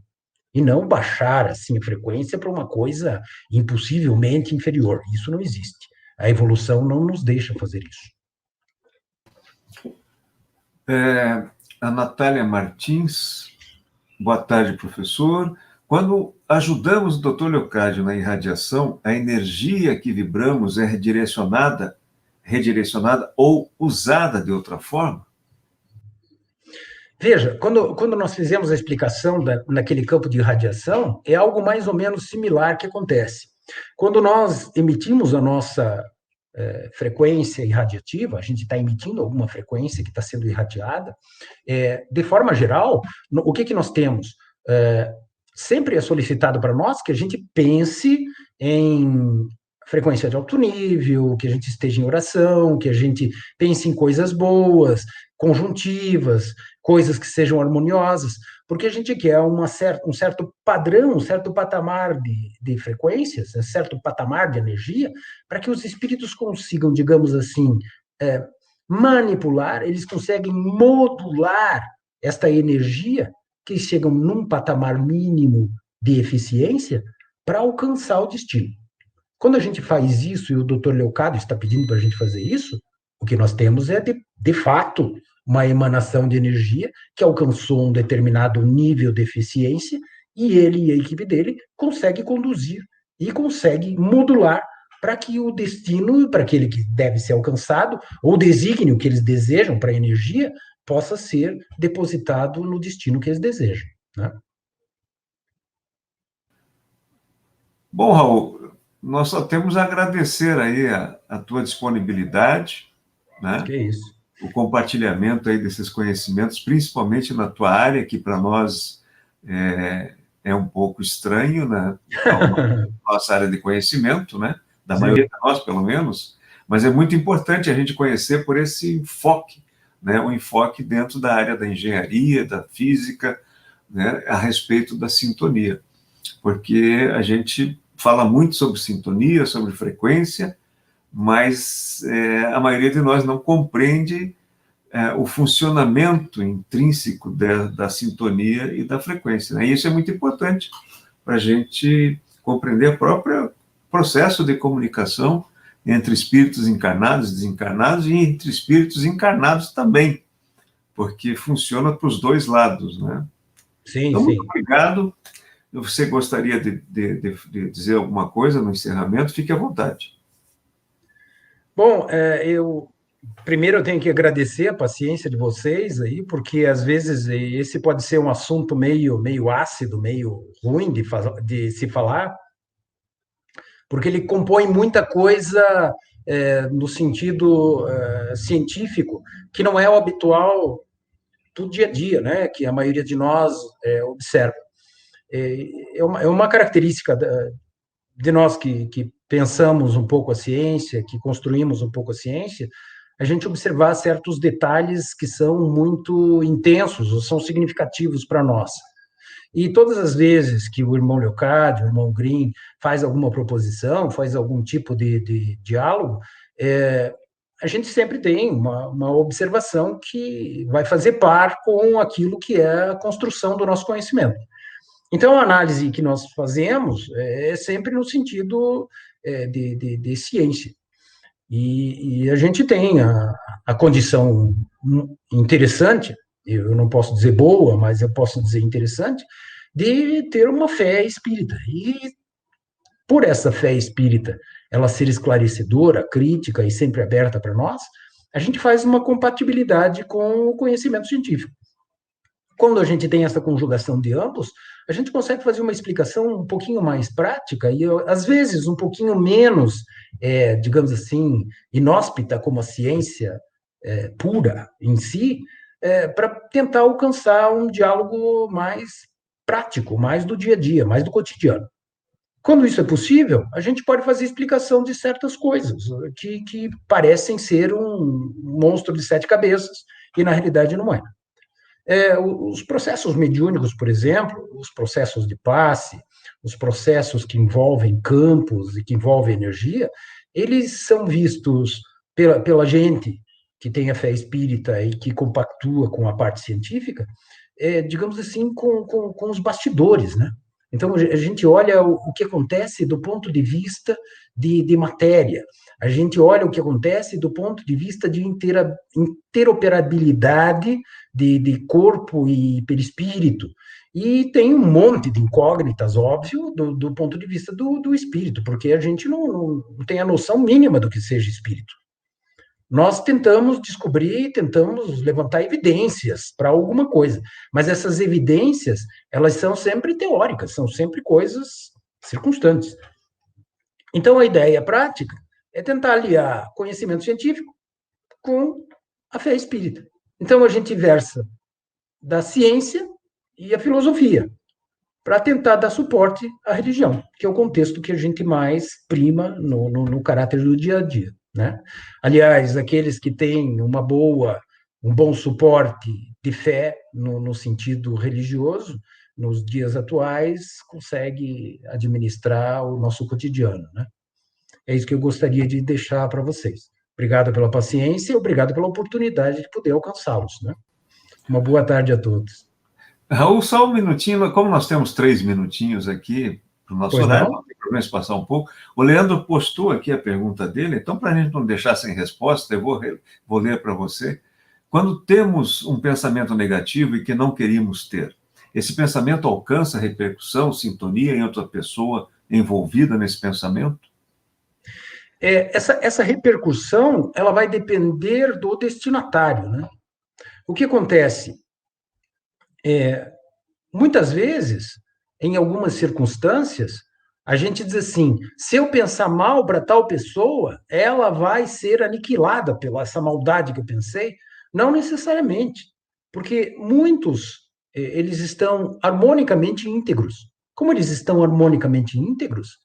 E não baixar assim a frequência para uma coisa impossivelmente inferior. Isso não existe. A evolução não nos deixa fazer isso. A Natália Martins, boa tarde, professor. Quando ajudamos o Dr. Leocádio na irradiação, a energia que vibramos é redirecionada ou usada de outra forma? Veja, quando nós fizemos a explicação naquele campo de irradiação, é algo mais ou menos similar que acontece. Quando nós emitimos a nossa frequência irradiativa, a gente está emitindo alguma frequência que está sendo irradiada, de forma geral, o que nós temos? Sempre é solicitado para nós que a gente pense em frequência de alto nível, que a gente esteja em oração, que a gente pense em coisas boas, conjuntivas, coisas que sejam harmoniosas, porque a gente quer um certo padrão, um certo patamar de frequências, um certo patamar de energia, para que os espíritos consigam, digamos assim, manipular, eles conseguem modular esta energia que chegam num patamar mínimo de eficiência para alcançar o destino. Quando a gente faz isso, e o doutor Leocádio está pedindo para a gente fazer isso, o que nós temos é, de fato, uma emanação de energia que alcançou um determinado nível de eficiência e ele e a equipe dele consegue conduzir e consegue modular para que o destino, para aquele que deve ser alcançado, ou o desígnio que eles desejam para a energia, possa ser depositado no destino que eles desejam, né? Bom, Raul, nós só temos a agradecer aí a tua disponibilidade, né? Que é isso. O compartilhamento aí desses conhecimentos, principalmente na tua área, que para nós é um pouco estranho, né? A nossa área de conhecimento, né? Da maioria de nós, pelo menos, mas é muito importante a gente conhecer por esse enfoque, né? O enfoque dentro da área da engenharia, da física, né? A respeito da sintonia, porque a gente fala muito sobre sintonia, sobre frequência, mas a maioria de nós não compreende o funcionamento intrínseco da sintonia e da frequência, né? E isso é muito importante para a gente compreender o próprio processo de comunicação entre espíritos encarnados e desencarnados e entre espíritos encarnados também, porque funciona para os dois lados, né? Sim, então, sim. muito obrigado. Você gostaria de dizer alguma coisa no encerramento? Fique à vontade. Bom, primeiro eu tenho que agradecer a paciência de vocês aí, porque às vezes esse pode ser um assunto meio ácido, meio ruim de se falar, porque ele compõe muita coisa no sentido científico, que não é o habitual do dia a dia, né? Que a maioria de nós observa. É uma característica de nós que pensamos um pouco a ciência, que construímos um pouco a ciência, a gente observar certos detalhes que são muito intensos, ou são significativos para nós. E todas as vezes que o irmão Leocádio, o irmão Green, faz alguma proposição, faz algum tipo de diálogo, a gente sempre tem uma observação que vai fazer par com aquilo que é a construção do nosso conhecimento. Então, a análise que nós fazemos é sempre no sentido de ciência. E a gente tem a condição interessante, eu não posso dizer boa, mas eu posso dizer interessante, de ter uma fé espírita. E por essa fé espírita, ela ser esclarecedora, crítica e sempre aberta para nós, a gente faz uma compatibilidade com o conhecimento científico. Quando a gente tem essa conjugação de ambos, a gente consegue fazer uma explicação um pouquinho mais prática e, às vezes, um pouquinho menos, digamos assim, inóspita como a ciência pura em si, para tentar alcançar um diálogo mais prático, mais do dia a dia, mais do cotidiano. Quando isso é possível, a gente pode fazer explicação de certas coisas que parecem ser um monstro de 7 cabeças e, na realidade, não é. Os processos mediúnicos, por exemplo, os processos de passe, os processos que envolvem campos e que envolvem energia, eles são vistos pela gente que tem a fé espírita e que compactua com a parte científica, digamos assim, com os bastidores, né? Então, a gente olha o que acontece do ponto de vista de matéria, a gente olha o que acontece do ponto de vista de interoperabilidade de corpo e perispírito, e tem um monte de incógnitas, óbvio, do ponto de vista do espírito, porque a gente não tem a noção mínima do que seja espírito. Nós tentamos descobrir, tentamos levantar evidências para alguma coisa, mas essas evidências, elas são sempre teóricas, são sempre coisas circunstantes. Então, a ideia prática é tentar aliar conhecimento científico com a fé espírita. Então, a gente versa da ciência e a filosofia, para tentar dar suporte à religião, que é o contexto que a gente mais prima no caráter do dia a dia, né? Aliás, aqueles que têm um bom suporte de fé no sentido religioso, nos dias atuais, consegue administrar o nosso cotidiano, né? É isso que eu gostaria de deixar para vocês. Obrigado pela paciência e obrigado pela oportunidade de poder alcançá-los, né? Uma boa tarde a todos. Raul, só um minutinho, como nós temos 3 minutinhos aqui para o nosso horário, não tem problema se passar um pouco. O Leandro postou aqui a pergunta dele, então, para a gente não deixar sem resposta, eu vou ler para você. Quando temos um pensamento negativo e que não queríamos ter, esse pensamento alcança repercussão, sintonia em outra pessoa envolvida nesse pensamento? Essa repercussão, ela vai depender do destinatário, né? O que acontece? Muitas vezes, em algumas circunstâncias, a gente diz assim, se eu pensar mal para tal pessoa, ela vai ser aniquilada pela essa maldade que eu pensei. Não necessariamente, porque muitos, eles estão harmonicamente íntegros. Como eles estão harmonicamente íntegros,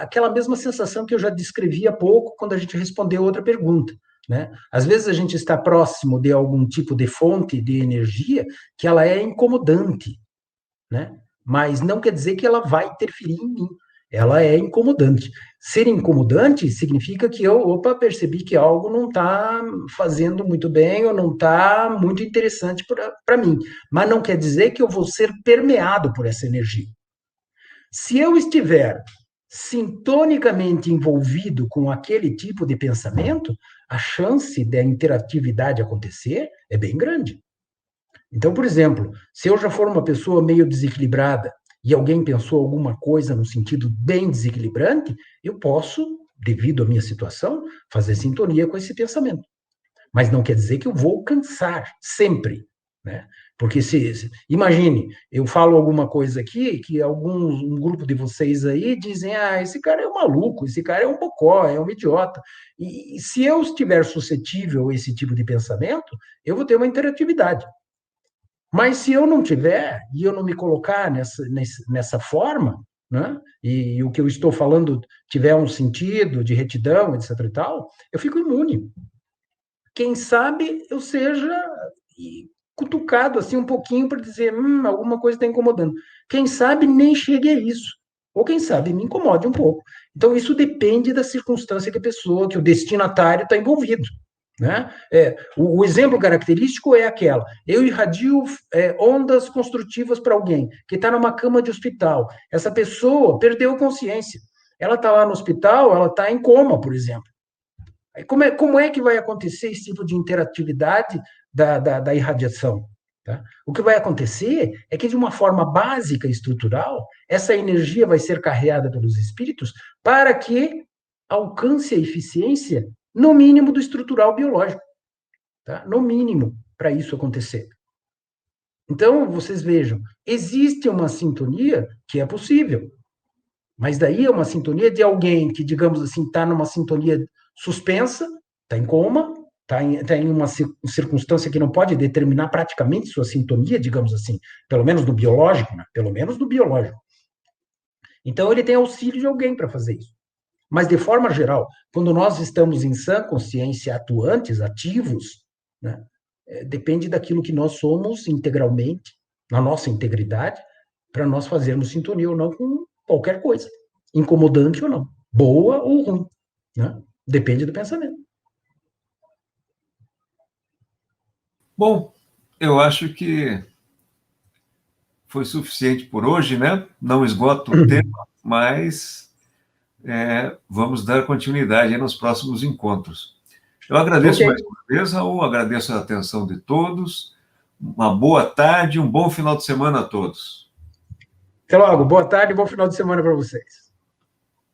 aquela mesma sensação que eu já descrevi há pouco, quando a gente respondeu outra pergunta, né? Às vezes a gente está próximo de algum tipo de fonte de energia que ela é incomodante, né? Mas não quer dizer que ela vai interferir em mim. Ela é incomodante. Ser incomodante significa que eu, percebi que algo não está fazendo muito bem ou não está muito interessante para mim. Mas não quer dizer que eu vou ser permeado por essa energia. Se eu estiver sintonicamente envolvido com aquele tipo de pensamento, a chance da interatividade acontecer é bem grande. Então, por exemplo, se eu já for uma pessoa meio desequilibrada e alguém pensou alguma coisa no sentido bem desequilibrante, eu posso, devido à minha situação, fazer sintonia com esse pensamento. Mas não quer dizer que eu vou alcançar sempre, né? Porque imagine, eu falo alguma coisa aqui que um grupo de vocês aí dizem, esse cara é um maluco, esse cara é um bocó, é um idiota. E se eu estiver suscetível a esse tipo de pensamento, eu vou ter uma interatividade. Mas se eu não tiver, e eu não me colocar nessa forma, né? E o que eu estou falando tiver um sentido de retidão, etc. e tal, eu fico imune. Quem sabe eu seja cutucado assim um pouquinho para dizer, alguma coisa está incomodando. Quem sabe nem chegue a isso. Ou quem sabe me incomode um pouco. Então, isso depende da circunstância que a pessoa, que o destinatário está envolvido. Né? O exemplo característico é aquela: eu irradio ondas construtivas para alguém que está numa cama de hospital. Essa pessoa perdeu consciência. Ela está lá no hospital, ela está em coma, por exemplo. Como é que vai acontecer esse tipo de interatividade da irradiação? Tá? O que vai acontecer é que, de uma forma básica e estrutural, essa energia vai ser carregada pelos espíritos para que alcance a eficiência, no mínimo, do estrutural biológico. Tá? No mínimo, para isso acontecer. Então, vocês vejam, existe uma sintonia que é possível, mas daí é uma sintonia de alguém que, digamos assim, está numa sintonia suspensa, está em coma, está em uma circunstância que não pode determinar praticamente sua sintonia, digamos assim, pelo menos no biológico, né? Pelo menos no biológico. Então, ele tem auxílio de alguém para fazer isso. Mas, de forma geral, quando nós estamos em sã consciência, atuantes, ativos, né, depende daquilo que nós somos integralmente, na nossa integridade, para nós fazermos sintonia ou não com qualquer coisa, incomodante ou não, boa ou ruim, né? Depende do pensamento. Bom, eu acho que foi suficiente por hoje, né? Não esgota o tema, mas vamos dar continuidade aí nos próximos encontros. Eu agradeço mais uma vez, Raul, agradeço a atenção de todos. Uma boa tarde, um bom final de semana a todos. Até logo, boa tarde e bom final de semana para vocês.